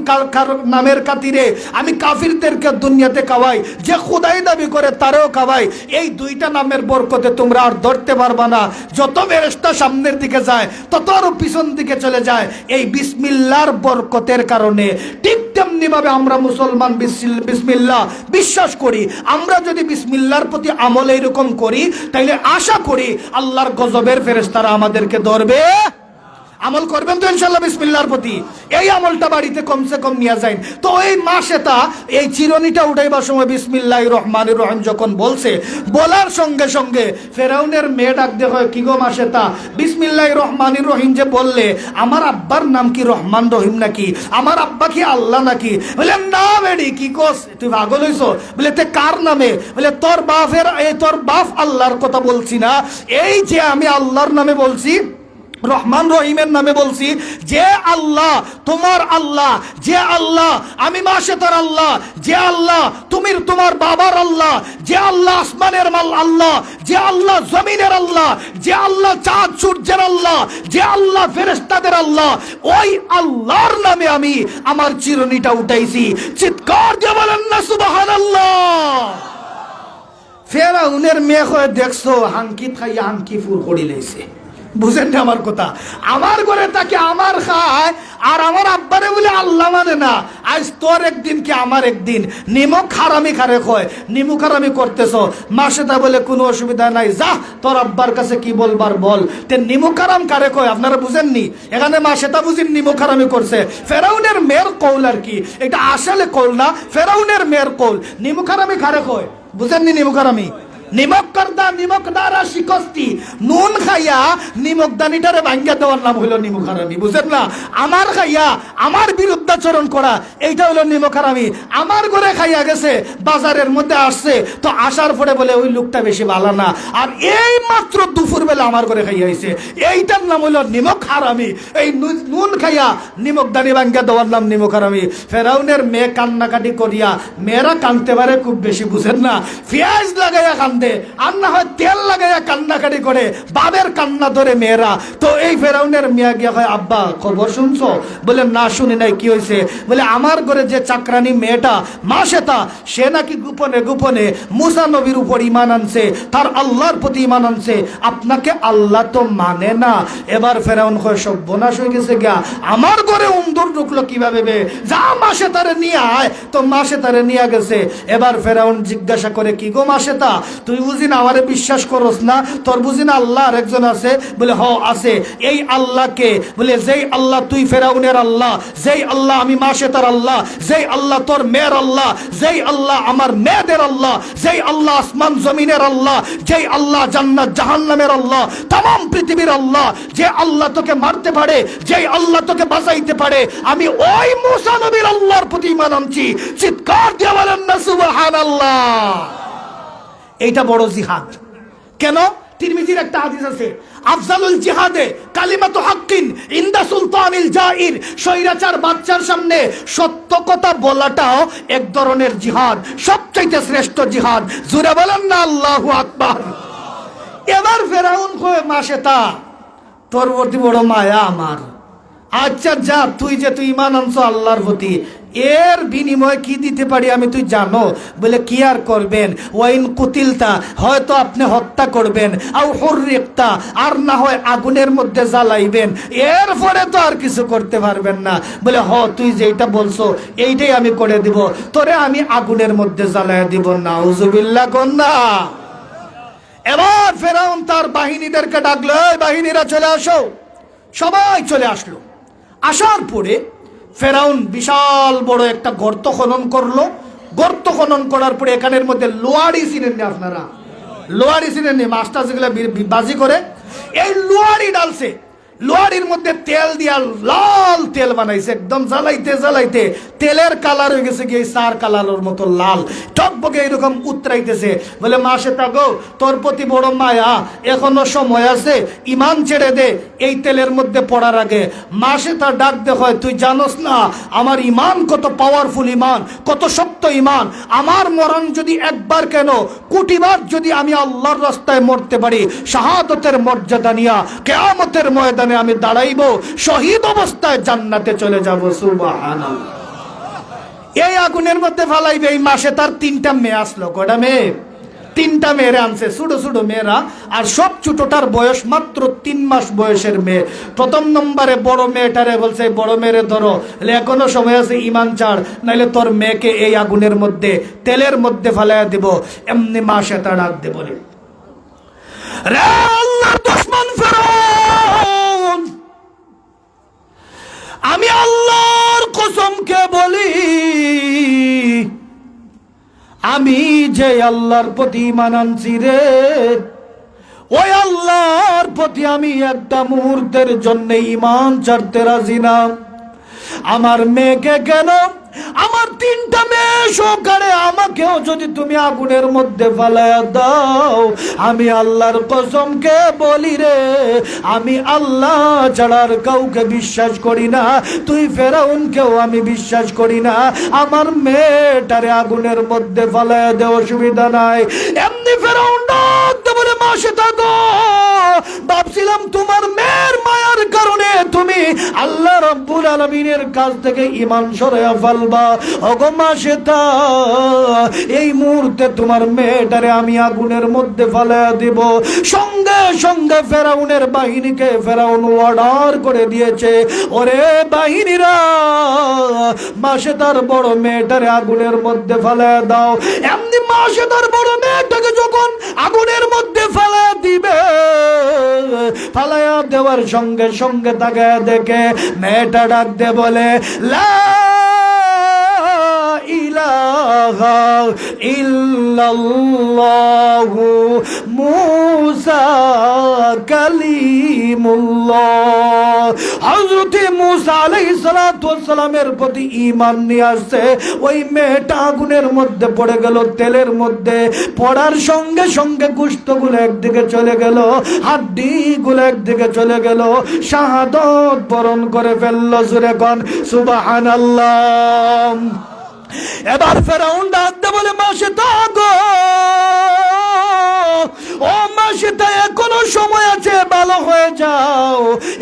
Speaker 1: নামের খাতিরে আমি কাফিরদেরকে দুনিয়াতে খাওয়াই, যে খুদাই দাবি করে তারেও খাওয়াই। এই দুইটা নামের বরকতে তোমরা আর ধরতে পারবা না। যত ফেরেশতা সামনের দিকে যায় তত আরো পিছন দিকে চলে যায় এই বিসমিল্লাহর বরকতের কারণে। ঠিক তেমনি ভাবে আমরা মুসলমান বিসমিল্লাহ বিশ্বাস করি। আমরা যদি বিসমিল্লাহর প্রতি আমল এইরকম করি, তাইলে আশা করি আল্লাহর গজবের ফেরেশতারা আমাদেরকে ধরবে। আমল করবেন তো ইনশাআল্লাহ বিসমিল্লাহর প্রতি? এই আমলটা বাড়িতে কমসে কম নিয়ে যান। তো এই মাসেতা এই চিরনিটা উঠাইবার সময় বিসমিল্লাহির রহমানির রহিম যখন বলছে, বলার সঙ্গে সঙ্গে ফেরাউনের মেয়ে ডাক দিয়ে হয়, কি গো মাসেতা, বিসমিল্লাহির রহমানির রহিম যে বললে, আমার আব্বার নাম কি রহমান রহিম নাকি? আমার আব্বা কি আল্লাহ নাকি? বলে না বেডি, কি কোস, তুই পাগল হইছো? বলে তে কার নামে? বলে তোর বাপের, এই তোর বাপ আল্লাহর কথা বলছি না, এই যে আমি আল্লাহর নামে বলছি, রহমান রহিমের নামে বলছি। যে আল্লাহ তোমার আল্লাহ, যে আল্লাহ আমি মাসেতার আল্লাহ, যে আল্লাহ তুমি তোমার বাবার আল্লাহ, যে আল্লাহ আসমানের আল্লাহ, যে আল্লাহ জমিনের আল্লাহ, যে আল্লাহ চাঁদ সূর্যের আল্লাহ, যে আল্লাহ ফেরেশতাদের আল্লাহ, ওই আল্লাহর নামে আমি আমার চিরুনিটা উঠাইছি। চিৎকার দিয়ে বলেন না সুবহানাল্লাহ। ফেরাউনের মেয়ে হয়ে দেখছো হাঙ্কি খাইয়া হাঙ্কি ফুর করি লাইছে। বুঝেন না আমার কথা? আমার ঘরে তাকে আমার খায় আর আমার আব্বারে বলে আল্লাহ মানে না। আজ তোর একদিন কি আমার একদিন। নিমক হারামি খারে কয়, নিমুখ হারামি করতেছ। মাসেতা বলে কোনো অসুবিধা নাই, যা তোর আব্বার কাছে কি বলবার বল। তে নিমুখ হারাম কারে কয় আপনারা বুঝেননি? এখানে মাসেতা বুঝিন নিমুখ হারামি করছে। ফেরাউনের মেয়ের কৌল আর কি, এটা আসলে কৌল না, ফেরাউনের মেয়ের কৌল। নিমুখ হারামি খারে কয়, বুঝেননি? নিমুখ হারামি নিমক করদা, নিমক দ্বারা শিকস্তি, নুন খাইয়া নিমক দানিটারে ভাঙ্গা দেওয়ার নাম হইল নিমক হারামি। বুঝেন না? আমার খাইয়া আমার বিরুদ্ধাচরণ করা, এইটা হইল নিমক হারামি। আমার ঘরে খাইয়া গেছে, বাজারের মধ্যে আসছে, তো আসার পরে বলে ওই লোকটা বেশি ভালো না, আর এই মাত্র দুপুর বেলা আমার ঘরে খাইয়া হয়েছে, এইটার নাম হইল নিমক হারামি। এই নুন খাইয়া নিমক দানি ভাঙ্গা দেওয়ার নাম নিমক হারামি। ফেরাউনের মেয়ে কান্নাকাটি করিয়া, মেয়েরা কানতে পারে খুব বেশি, বুঝেন না? পেঁয়াজ লাগাইয়া কান্দে, আর না হয় তেল লাগাইয়া কান্নাকাটি করে, বাবের কান্না ধরে মেয়েরা। তো এই ফেরাউনের মেয়া গিয়া হয়, আব্বা খবর শুনছো? বলে না শুনি নাই, কি হয়েছে? বলে আমার ঘরে যে চাকরানি মেয়েটা মাসেতা, সে নাকি গোপনে গোপনে মুসা নবীর উপর ঈমান আনছে, তার আল্লাহর প্রতি ঈমান আনছে, আপনাকে আল্লাহ তো মানে না। এবার ফেরাউন কয় সর্বনাশ হয়ে গেছে গিয়া, আমার ঘরে উন্দর ঢুকলো কিভাবে? যা মাসেতারে নিয়ে আয়। তো মাসেতারে নিয়ে গেছে। এবার ফেরাউন জিজ্ঞাসা করে, কি গো মাসেতা, তুই বুঝি না আমারে বিশ্বাস করস না, তোর বুঝি না আল্লাহ আরেকজন আছে? বলে হ আছে। এই আল্লাহকে বলে যেই আল্লাহ তুই ফেরাউনের আল্লাহ, যেই আল্লাহ আমি মাসেতার আল্লাহ, যেই আল্লাহ তোর মেয়ের আল্লাহ, যেই আল্লাহ আমার মেয়েদের আল্লাহ, যেই আল্লাহ আসমান জমিনের আল্লাহ, যেই আল্লাহ জান্নাত জাহান্নামের আল্লাহ, তাম পৃথিবীর আল্লাহ, যে আল্লাহ তোকে মারতে পারে, যেই আল্লাহ তোকে বাঁচাইতে পারে, আমি ওই মুসা নবীর আল্লাহর প্রতি ঈমান আনছি। চিৎকার দিয়ে বলেন না সুবহানাল্লাহ। এইটা বড় জিহাদ। কেন? তিরমিজির একটা হাদিস আছে, আফজালুল জিহাদে কালিমাতু হাক্কিন ইনদা সুলতানিল জাইর। স্বৈরাচার বাদশার সামনে সত্য কথা বলাটাও এক ধরনের জিহাদ, সবচাইতে শ্রেষ্ঠ জিহাদ। জোরে বলেন না আল্লাহু আকবার। এবার ফেরাউন কয় মাসেতা তোর প্রতি বড় মায়া আমার। আচ্ছা যা, তুই ঈমান আনছো আল্লাহর প্রতি, এর বিনিময়ে কি দিতে পারি আমি তুই জানো? বলে কি আর করবেন? ওয়াইন কুতিলতা, হয়তো আপনি হত্যা করবেন, আও হুররিকতা, আর না হয় আগুনের মধ্যে জ্বালাইবেন, এরপরে তো আর কিছু করতে পারবেন না। বলে হ, তুই যেটা বলছো এইটাই আমি করে দিব, তোরে আমি আগুনের মধ্যে জ্বালাইয়া দিব। নাউজুবিল্লাহ কন্যা। এবার ফেরাউন তার বাহিনীদেরকে ডাকলো, এই বাহিনীরা চলে আসো। সবাই চলে আসলো। আসার পরে ফেরাউন বিশাল বড় একটা গর্ত খনন করলো। গর্ত খনন করার পরে এখানের মধ্যে লোয়াড়ি চিনেন না আপনারা? লোয়াড়ি চিনেন নি? মাছটা যেগুলো বাজি করে, এই লোয়াড়ি ডালছে। লোহারির মধ্যে তেল দিয়া লাল তেল বানাইছে, একদম জ্বালাইতে জ্বালাইতে তেলের কালার হয়ে গেছে গিয়ে সার কালারের মতো লাল টকবকে এরকম উতরাইতেছে। বলে মাসেতা গো, তোর প্রতি বড় মায়া, এখনো সময় আছে, ইমান ছেড়ে দে এই তেলের মধ্যে পড়ার আগে। মাসেতা ডাক দে, হয় তুই জানোস না আমার ইমান কত পাওয়ারফুল ইমান, কত শক্ত ইমান। আমার মরণ যদি একবার কেন কোটিবার যদি আমি আল্লাহর রাস্তায় মরতে পারি, শাহাদতের মর্যাদা নিয়া কিয়ামতের ময়দানে আমি দাঁড়াইব, শহীদ অবস্থায় জান্নাতে চলে যাব। সুবহানাল্লাহ। এই আগুনের মধ্যে ফালাইবে। এই মাসে তার 3টা মেয়ে আসলো। কয়টা মেয়ে? 3টা মেয়েরে আনছে, ছোট ছোট মেয়েরা। আর সব ছোটটার বয়স মাত্র 3 মাস বয়সের মেয়ে। প্রথম নম্বরে বড় মেয়েটারে বলছে, বড় মেয়েরে ধরো, এখনো সময় আছে, ইমান ছাড়, নাইলে তোর মেয়েকে এই আগুনের মধ্যে তেলের মধ্যে ফালাইয়া দিব। এমনি মাসে তা ডাক দে, বলে রে আল্লাহর দুশমন ফেরাউন, আমি আল্লাহর কসমকে বলি, আমি যে আল্লাহর প্রতি ঈমান আনছি রে, ওই আল্লাহর প্রতি আমি একটা মুহূর্তের জন্য ঈমান ছাড়তে রাজি না। আমার মেয়েকে কেন, আমার 3টা মেয়ে সহকারে আমাকেও যদি তুমি আগুনের মধ্যে ফালাইয়া দাও, আমি আল্লাহর কসমকে বলি রে, আমি আল্লাহ ছাড়ার কাউকে বিশ্বাস করি না, তুই ফেরাউনকেও আমি বিশ্বাস করি না। আমার মেয়েটারে আগুনের মধ্যে ফালাইয়া দে, অসুবিধা নাই। এমনি ফেরাউন ডাকতে বলে, মাসে থাকো, ভাবছিলাম তোমার মেয়ের মায়ার কারণে তুমি আল্লাহ রাব্বুল আলামিনের কাছ থেকে ঈমান সরাইয়া ফেলবা। ওগো মাসেতা, এই মুহূর্তে তোমার মেয়েটারে আমি আগুনের মধ্যে ফালাইয়া দিব। সঙ্গে সঙ্গে ফেরাউনের বাহিনীকে ফেরাউন অর্ডার করে দিয়েছে, ওরে বাহিনীরা, মাসেতার বড় মেয়েটারে আগুনের মধ্যে ফালাইয়া দাও। এমনি মাসেতার বড় মেয়েটাকে যখন আগুনের মধ্যে ফালাইয়া দিবে, ফালাইয়া দেওয়ার সঙ্গে সঙ্গে তাকে দেখে মেয়েটা ডাক দে, বলে লা ইলাহা ইল্লাল্লাহু মুসা কালিমুল্লাহ। হযরত মুসা আলাইহিস সালাতু ওয়াস সালামের প্রতি ঈমান নিয়ে আসছে। ওই মেয়েটা আগুনের মধ্যে পড়ে গেল, তেলের মধ্যে পড়ার সঙ্গে সঙ্গে গোশতগুলো একদিকে চলে গেল, হাড্ডিগুলো একদিকে চলে গেল, শাহাদাত বরণ করে ফেলল। জোরে কোন সুবহানাল্লাহ। এবার ফেরাউন ডাকতে বলে, মাসেতা গো, ও মাসেতা, এখনো সময় আছে, ভালো হয়ে যাও,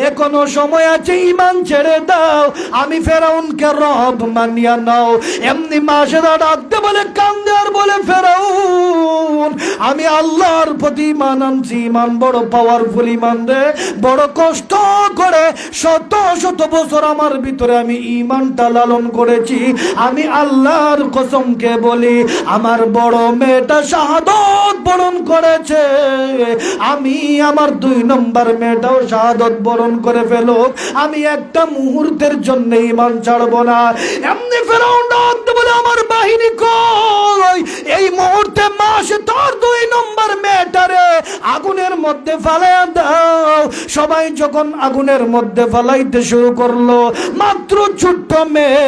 Speaker 1: এখনো সময় আছে, ঈমান ছেড়ে দাও, আমি ফেরাউনকে রব মানিয়া নাও। এমনি মাসেতা ডাকতে বলে, কান্দে আর বলে, ফেরাউন, আমি আল্লাহর প্রতি ঈমান আনছি, ঈমান বড় পাওয়ারফুল ঈমান রে, বড় কষ্ট করে শত শত বছর আমার ভিতরে আমি ঈমানটা লালন করেছি, আমি আল্লাহ আল্লাহর কসমকে বলি, আমার বড় মেয়েটা শাহাদত বরণ করেছে, আমি আমার 2 নম্বর মেয়েটাও শাহাদত বরণ করে ফেলুক, আমি একটা মুহূর্তের জন্য ঈমান ছাড়বো না। এমনি ফেরাউন বলে, আমার বাহিনী কই? এই মুহূর্তে মাসে তোর 2 নম্বর মেয়েটারে আগুনের মধ্যে ফালাইয়া দাও। সবাই যখন আগুনের মধ্যে ফালাইতে শুরু করলো, মাত্র ছোট্ট মেয়ে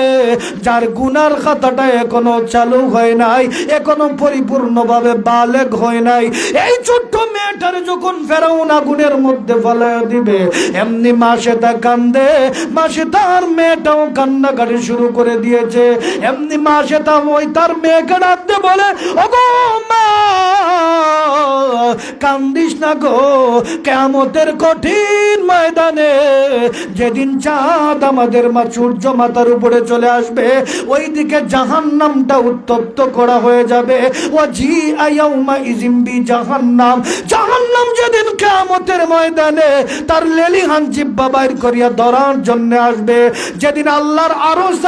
Speaker 1: যার গুনার খাতাটা এখনো চালু হয় নাই, এখনো পরিপূর্ণভাবে বালেগ হয় নাই, এই ছোট্ট মেয়েটারে যখন ফেরাউন আগুনের মধ্যে ফালাইয়া দিবে, এমনি মাসে তা কান্দে, মাসে তার মেয়েটাও কান্নাকাটি শুরু করে দিয়েছে। এমনি মাসে তা ওই তার মেয়েকে ডাকতে বলে, ওগো মা, কান্দিস না গো, কিয়ামতের কঠিন ময়দানে যেদিন চাঁদ আমাদের সূর্য মাথার উপরে চলে আসবে, ওইদিকে জাহান্নামটা উত্তপ্ত করা হয়ে যাবে। ওয়াজি আয়াউমা ইজিমবি জাহান্নাম, জাহান্নাম যেদিন কিয়ামতের ময়দানে তার লেলিহান জিহ্বা বাইর করিয়া ধরার জন্য আসবে, যেদিন আল্লাহর আরশ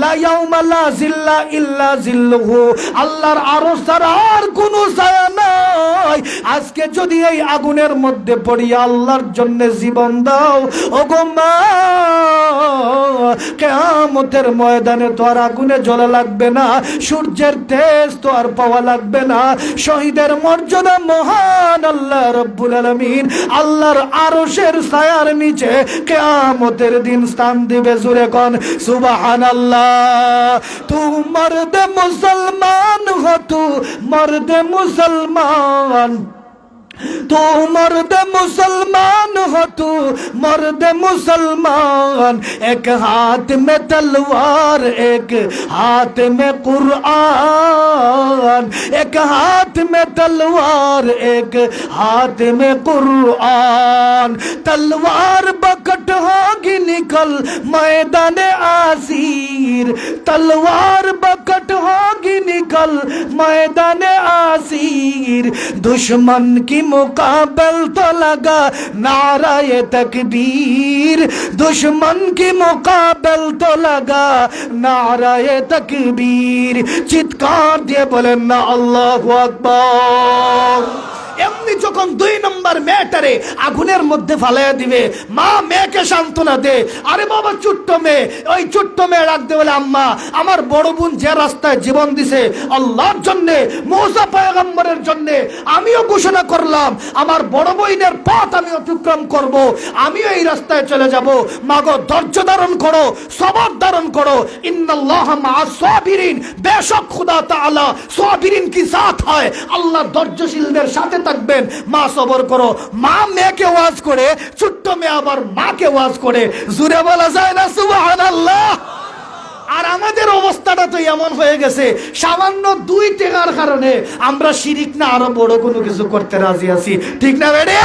Speaker 1: লা ইয়াউমা লা জিল্লা ইল্লা জিল্লুহু, আল্লাহর আরশ ছাড়া আর কোনো ছায়া নাই। আজকে যদি এই আগুনের মধ্যে পড়িয়া আল্লাহর জন্য জীবন দাও, ওগো মা, কিয়ামতের ময়দানে তো আর আগুনে জ্বলা লাগবে না, সূর্যের তেজ তো আর পাওয়া লাগবে না। শহীদের মর্যাদা মহান আল্লাহ রব্বুল আলামিন আল্লাহর আরশের ছায়ার নিচে কিয়ামতের দিন স্থান দিবে। জোরে কোন সুবহানাল্লাহ। তু মর্দে মুসলমান হো, তু মর্দে মুসলমান, तू मर्द मुसलमान हो, तू मर्द मुसलमान, एक हाथ में तलवार, एक हाथ में कुरान, एक हाथ में तलवार, एक हाथ में कुरान, तलवार बकट होगी निकल मैदान आसीर, तलवार बकट होगी निकल मैदान आसीर, दुश्मन की मुकाबल तो लगा नाराए तकबीर, दुश्मन की मुकाबल तो लगा नाराए तकबीर। चित्कार दिए बोलें ना अल्लाहु अकबर। এমনি যখন 2 নম্বর মেয়েটারে আগুনের মধ্যে ফালাইয়া দিবে, মা মেয়েকে সান্ত্বনা দে, আরে বাবা ছোট্ট মেয়ে, ওই ছোট্ট মেয়ে রাখতে বলে, আম্মা, আমার বড় বোন যে রাস্তায় জীবন দিছে আল্লাহর জন্য, মুসা পয়গম্বরের জন্য, আমিও ঘোষণা করলাম আমার বড় বোনের পথ আমি অতিক্রম করব, আমিও এই রাস্তায় চলে যাব। মাগো ধৈর্য ধারণ করো, সবর ধারণ করো, ইন্নাল্লাহা মাআস সাবিরিন, বেশক খোদা তাআলা সাবিরিন কি সাথ হয়, আল্লাহ ধৈর্যশীলদের সাথে থাকবেন। মা সবর করো। মা মেয়েকে ওয়াজ করে, ছোট্ট মেয়ে আবার মাকে ওয়াজ করে। জোরে বলা যায় না সুবহানাল্লাহ। আর আমাদের অবস্থাটা তো এমন হয়ে গেছে, সামান্য 2 টাকার কারণে আমরা শিরিক না আরো বড় কোনো কিছু করতে রাজি আছি, ঠিক না বেড়ে?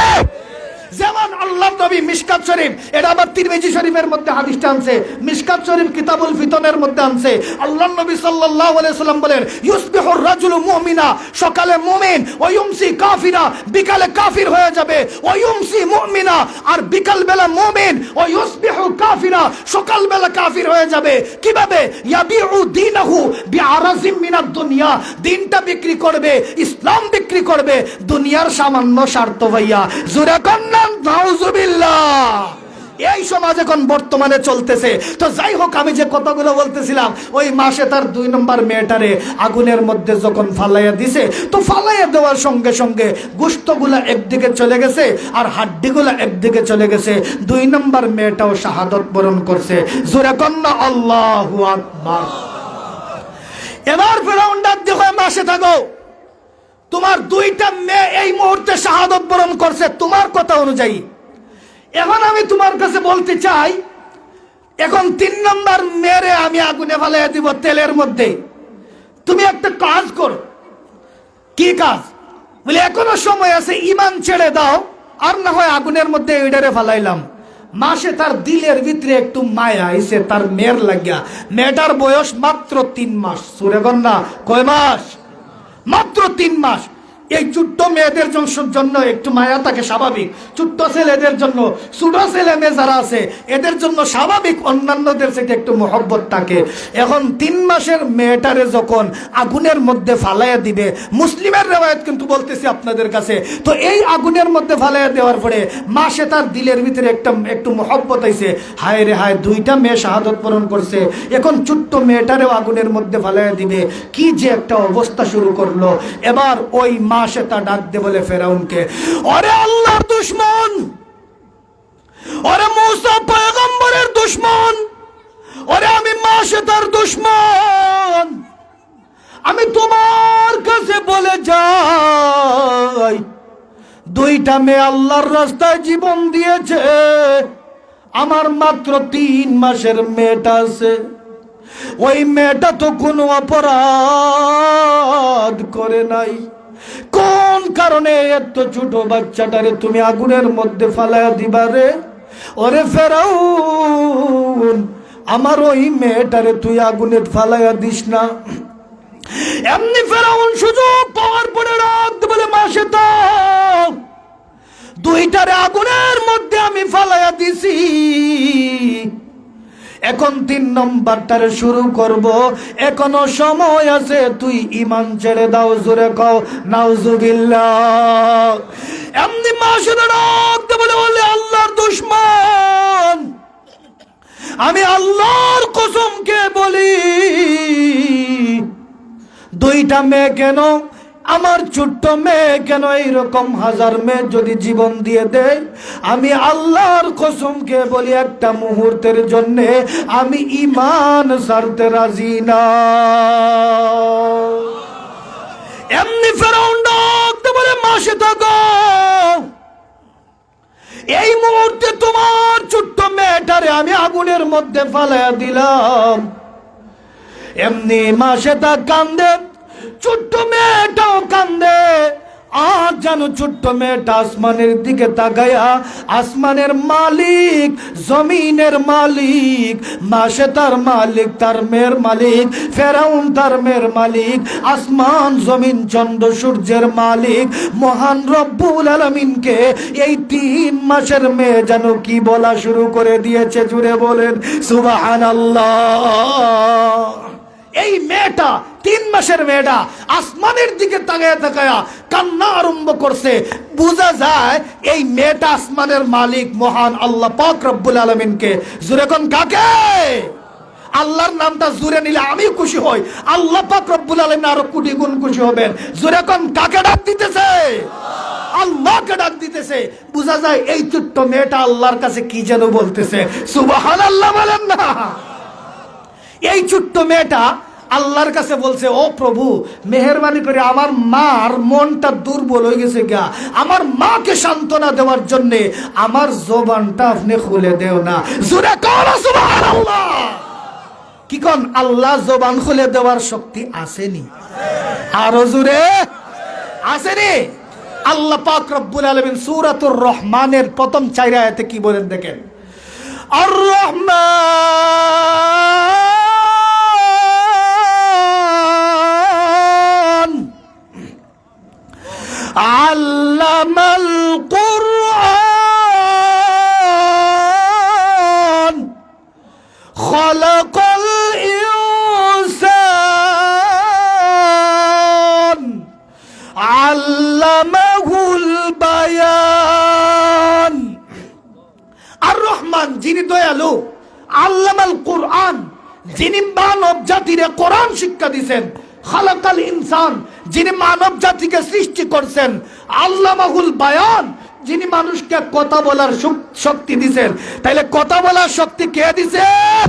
Speaker 1: যেমন আল্লাহর নবী মিশকাত শরীফ, এটা আবার তিরমিজি শরীফের মধ্যে হাদিসটা আনছে, মিশকাত শরীফ কিতাবুল ফিতনের মধ্যে আনছে। আল্লাহর নবী সাল্লাল্লাহু আলাইহি সাল্লাম বলেন, ইউসবিহুর রাজুলু মুমিনা, সকালে মুমিন, ওয়া ইউমসি কাফিরা, বিকালে কাফির হয়ে যাবে, ওয়া ইউমসি মুমিনা, আর বিকাল বেলা মুমিন, ওয়া ইউসবিহু কাফিরা, সকাল বেলা কাফির হয়ে যাবে। কিভাবে? ইয়াবিউ দীনাহু বিআরাজিম মিনাদ দুনিয়া, দিনটা বিক্রি করবে, ইসলাম বিক্রি করবে দুনিয়ার সামান্য স্বার্থ ভাইয়া। জোরে কন্না নাউজুবিল্লাহ। এই সমাজ এখন বর্তমানে চলতেছে। তো যাই হোক, আমি যে কথাগুলো বলতেছিলাম, ওই মাসে তার 2 নম্বর মেয়েটারে আগুনের মধ্যে যখন ফালাইয়া দিছে, তো ফালাইয়া দেওয়ার সঙ্গে সঙ্গে গোশতগুলা একদিকে চলে গেছে আর হাড্ডিগুলা একদিকে চলে গেছে। 2 নম্বর মেয়েটাও শাহাদত বরণ করছে। জোরে কন্না আল্লাহু আকবার। এবার ফেরাউন ডাক দিয়ে, মাসে থাকো, তোমার 2টা মেয়ে এই মুহূর্তে শাহাদত বরণ করছে তোমার কথা অনুযায়ী। এখন আমি তোমার কাছে বলতে চাই, এখন 3 নম্বর মেয়েরে আমি আগুনে ফেলাইয়া দিব তেলের মধ্যে, তুমি একটা কাজ করো। কি কাজ? বলে এখনো সময় আছে, ঈমান ছেড়ে দাও, আর না হয় আগুনের মধ্যে ওইটারে ফেলাইলাম। মাসে তার দিলের ভিতরে একটু মায়া আইছে তার মেয়ের লাগিয়া। মেয়েটার বয়স মাত্র 3 মাস। সূরা কন্যা কয় মাস? মাত্র 3 মাস। এই ছোট্ট মেয়েদের জন্য একটু মায়া থাকে স্বাভাবিক, ছোট্ট ছেলেদের জন্য, ছোট ছেলে মেয়ে যারা আছে এদের জন্য স্বাভাবিক অন্যান্যদের থেকে একটু মহব্বত থাকে। এখন 3 মাসের মেয়েটারে যখন আগুনের মধ্যে ফালাইয়া দিবে, মুসলিমের রেওয়ায়ত কিন্তু বলতেছি আপনাদের কাছে, তো এই আগুনের মধ্যে ফালাইয়া দেওয়ার পরে মা সে তার দিলের ভিতরে একটু মহব্বত আইছে, হায় রে হায় 2টা মেয়ে শাহাদত বরণ করছে, এখন ছোট্ট মেয়েটারেও আগুনের মধ্যে ফালাইয়া দিবে, কি যে একটা অবস্থা শুরু করলো। এবার ওই মা সে তা ডাক দে বলে ফেরাউনকে, ওরে আল্লাহর দুশমন, ওরে মুসা পয়গম্বরের দুশমন, ওরে আমি মা সে তার দুশমন, আমি তোমার কাছে বলে যাই 2টা মেয়ে আল্লাহর রাস্তায় জীবন দিয়েছে, আমার মাত্র 3 মাসের মেয়েটা আছে, ওই মেয়েটা তো কোনো অপরাধ করে নাই, কোন কারণে এত ছোট বাচ্চাটারে তুমি আগুনের মধ্যে ফালাইয়া দিবা রে? ওরে ফেরাউন, আমার ওই মেয়েটারে তুই আগুনে ফালাইয়া দিস না। এমনি ফেরাউন সুযোগ পাওয়ার পরে রাত বলে মাসে তো 2টারে আগুনের মধ্যে আমি ফালাইয়া দিছি, এখন 3 নম্বরটারে শুরু করব, এখনো সময় আছে, তুই ঈমান ছেড়ে দাও, জোরে কও নাউজুবিল্লাহ। এমনি মাসে ডাকতে বলে বলে আল্লাহর দুশমন, আমি আল্লাহর কসমকে বলি 2টা মেয়ে কেন, আমার ছোট্ট মেয়ে কেন, এইরকম 1000 মেয়ে যদি জীবন দিয়ে দেয়, আমি আল্লাহর কসমকে বলি একটা মুহূর্তের জন্য আমি ঈমান ছাড়তে রাজি না। এমনি ফেরাউন ডাকতে বলে মাসে থাকো, এই মুহূর্তে তোমার ছোট্ট মেয়েটারে আমি আগুনের মধ্যে ফালাইয়া দিলাম। এমনি মাসে তা কান্দে, ছোট্ট মেয়েটাও কান্দে, আর যেন ছোট্ট মেয়েটা আসমানের দিকে তাকায়া, আসমানের মালিক, জমিনের মালিক, মাসে তার মালিক, তার মেয়ের মালিক, ফেরাউন তার মেয়ের মালিক, আসমান জমিন চন্দ্র সূর্যের মালিক মহান রব্বুল আলামিনকে এই 3 মাসের মেয়ে যেন কি বলা শুরু করে দিয়েছে, জুড়ে বলেন সুবহানাল্লাহ। এই মেয়েটা 3 মাসের মেয়েটা আসমানের দিকে তাকায়া তাকায়া কান্না আরম্ভ করছে, বোঝা যায় এই মেয়েটা আসমানের মালিক মহান আল্লাহ পাক রব্বুল আলামিনকে। জোরে কোন কাকে? আল্লাহর নামটা জুড়ে নিলে আমি খুশি হই, আল্লাহ পাক রব্বুল আলামিন আরো কোটি গুণ খুশি হবেন। জোরে কোন কাকে ডাক দিতেছে? আল্লাহকে ডাক দিতেছে। বোঝা যায় এই ছোট্ট মেয়েটা আল্লাহর কাছে কি যেন বলতেছে, সুবহানাল্লাহ বলেন না। এই ছোট্ট মেয়েটা আল্লাহর কাছে বলছে, ও প্রভু মেহেরবানি করে আমার মার মনটা দুর্বল হয়ে গেছে গা, আমার মাকে সান্ত্বনা দেওয়ার জন্য আমার জবানটা আপনি খুলে দেও না। জোরে কও সুবহানাল্লাহ। কি কোন আল্লাহ জবান খুলে দেওয়ার শক্তি আসেনি? আরো জোরে আসেনি? আল্লাহ পাক রব্বুল আলামিন সূরাতুর রহমানের প্রথম 4 আয়াতে কি বলেন দেখেন, আর রহমান আল্লামাল কুরআন খালাকাল ইনসান আল্লামাহুল বায়ান। আর রহমান যিনি দয়ালু, আল্লামাল কুরআন যিনি মানব জাতিরে কোরআন শিক্ষা দিয়েছেন, খালাকাল ইনসান যিনি মানব জাতিকে সৃষ্টি করছেন, আল্লামাহুল বায়ান যিনি মানুষকে কথা বলার শক্তি দিয়েছেন। তাইলে কথা বলার শক্তি কে দিয়েছেন?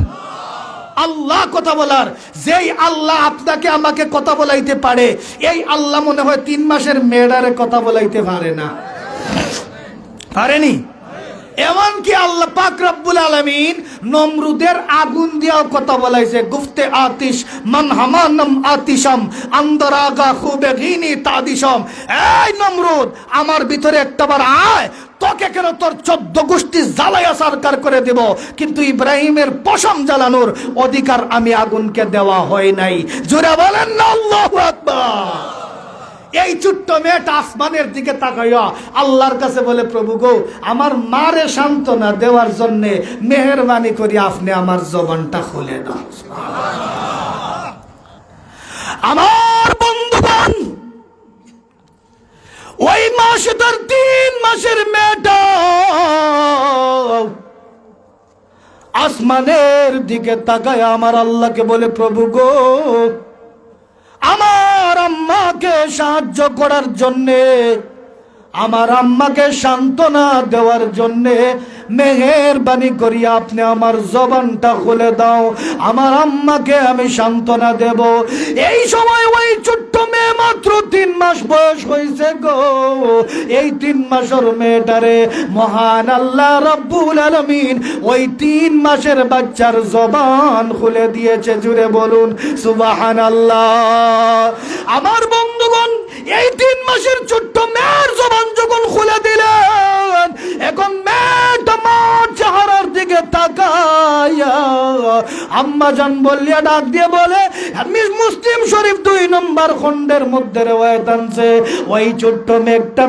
Speaker 1: আল্লাহ কথা বলার। যেই আল্লাহ আপনাকে আমাকে কথা বলাইতে পারে, এই আল্লাহ মনে হয় 3 মাসের মেয়েটারে কথা বলাইতে পারে না, পারেনি? এমনকি আল্লাহ পাক রব্বুল আলামিন নমরুদের আগুন দিয়েও কথা বলাইছে, গুফতে আতিশ মান হামানম আতিশম আন্দরাগা খুবে ঘিনি তাদিশম। এই নমরুদ, আমার ভিতরে একটাবার আয়, তোকে কেন তোর 14 গোষ্ঠী জ্বালাইয়া সরকার করে দেব, কিন্তু ইব্রাহিমের পশম জ্বালানোর অধিকার আমি আগুনকে দেওয়া হয় নাই। জোরে বলেন না আল্লাহু আকবার। এই ছোট্ট মেয়েটা আসমানের দিকে তাকাইয়া আল্লাহর কাছে বলে, প্রভু গো, আমার মারে সান্ত্বনা দেওয়ার জন্য মেহেরবানি করে আপনি আমার জবানটা খুলে দাও। আমার বন্ধুগণ, ওই মাসে তার 3 মাসের মেয়েটা আসমানের দিকে তাকায় আমার আল্লাহকে বলে, প্রভু গো, আমার আম্মাকে সাহায্য করার জন্যে, আমার আম্মাকে সান্ত্বনা দেওয়ার জন্যে মেহেরবানি করিয়া আপনি আমার জবানটা খুলে দাও, আমার আম্মাকে আমি সান্ত্বনা দেব। এই সময় ওই ছোট্ট মেয়ে মাত্র 3 মাস বয়স হয়েছে গো। এই 3 মাসের মেয়েটারে মহান আল্লাহ রাব্বুল আলামিন ওই 3 মাসের বাচ্চার জবান খুলে দিয়েছে। জুড়ে বলুন সুবহানাল্লাহ। আমার বন্ধুগণ, এই 3 মাসের ছোট্ট মেয়ের জবান যখন খুলে দিলেন, এখন মেয়েটা মার চেহারার দিকে তাকায়া আম্মা জান বলিয়া ডাক দিয়ে বলে, মুসলিম শরীফ 2 নম্বর খণ্ডের মধ্যে রওয়ায়াত আনছে, ওই ছোট্ট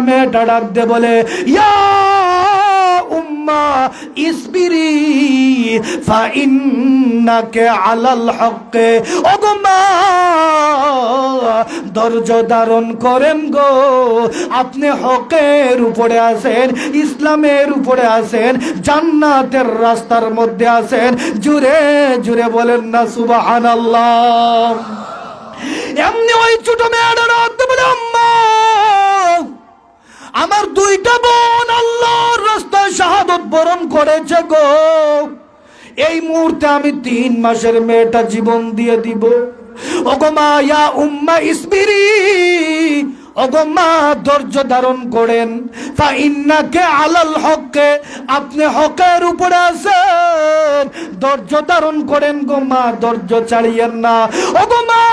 Speaker 1: মেয়েটা ডাক দিয়ে বলে, ইয়া উম্মা ইসবিরি ফা ইন্নাকা আলাল হক। ওগো মা, ধৈর্য ধারণ করেন গো, আপনি হকের উপরে আছেন, ইসলামের উপরে আছেন, জান্নাতের রাস্তার মধ্যে আছেন। জুড়ে জুড়ে বলেন না সুবহানাল্লাহ। এমনি ওই ছোট মেয়েটা রাখতে বলে, আম্মা, আমার 2টা বোন আল্লাহর রাস্তায় শাহাদত বরণ করেছে গো। এই মুহূর্তে আমি 3 মাসের মেয়েটা জীবন দিয়ে দিব। ওগো মা, ইয়া উম্মা ইসবিরি, ওগো মা, ধৈর্য ধারণ করেন। ফা ইন্নাকা আলাল হক, আপনি হকের উপরে আছেন, ধৈর্য ধারণ করেন গো মা, ধৈর্য ছাড়িয়েন না। ওগো মা,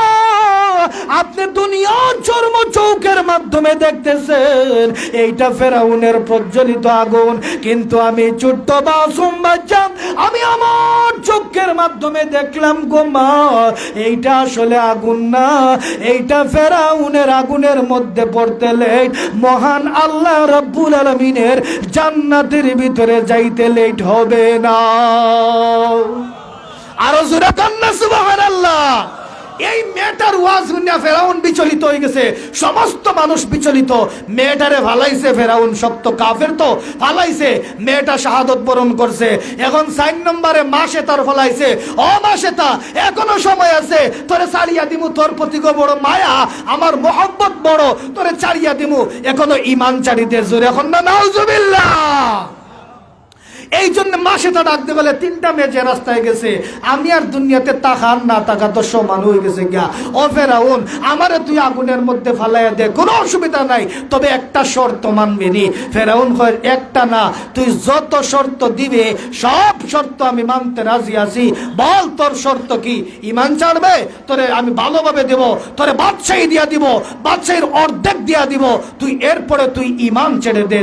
Speaker 1: আপনি দুনিয়ার চর্ম চৌকের মাধ্যমে দেখতেছেন এইটা ফেরাউনের প্রজ্বলিত আগুন, কিন্তু আমি ছোট্ট মাসুম বাচ্চা, আমি আমার চোখের মাধ্যমে দেখলাম গো মা, এইটা আসলে আগুন না, এইটা ফেরাউনের আগুনের মধ্যে পড়তে লেট, মহান আল্লাহ রাব্বুল আলামিনের জান্নাতের ভিতরে যাইতে লেট হবে না। আরো জোরে কান্না সুবহানাল্লাহ। এই মেয়েটার ওয়াজ শুনে ফেরাউন বিচলিত হয়ে গেছে, সমস্ত মানুষ বিচলিত। মেয়েটারে ফালাইছে ফেরাউন, সত্য কাফের তো ফালাইছে, মেয়েটা শাহাদত বরণ করছে। এখন 4 নম্বরে মাসে তার ফলাইছে, ও মাসে তা এখনো সময় আছে, তোরে ছাড়িয়া দিমু, তোর প্রতি বড় মায়া, আমার মহব্বত বড়, তোরে ছাড়িয়া দিমু, এখনো ইমান ছাড়িতে জোরে এখন না নাউজুবিল্লাহ। এই জন্য মাসে তা ডাকতে বলে, 3টা মেয়ে যে রাস্তায় গেছে, আমি আর দুনিয়াতে তাকান না তাকা তো সমান হয়ে গেছে গিয়া। ও ফেরাউন, আমারে তুই আগুনের মধ্যে ফালাইয়া দে, কোনো অসুবিধা নাই, তবে একটা শর্ত মানবি নি। ফেরাউন কয়, একটা না, তুই যত শর্ত দিবে সব শর্ত আমি মানতে রাজি আছি। বল তোর শর্ত কি? ইমান ছাড়বে? তোরে আমি ভালোভাবে দেব, তোরে বাদশাহী দিয়া দিব, বাদশাহীর অর্ধেক দিয়া দিব, তুই এরপরে তুই ইমান ছেড়ে দে।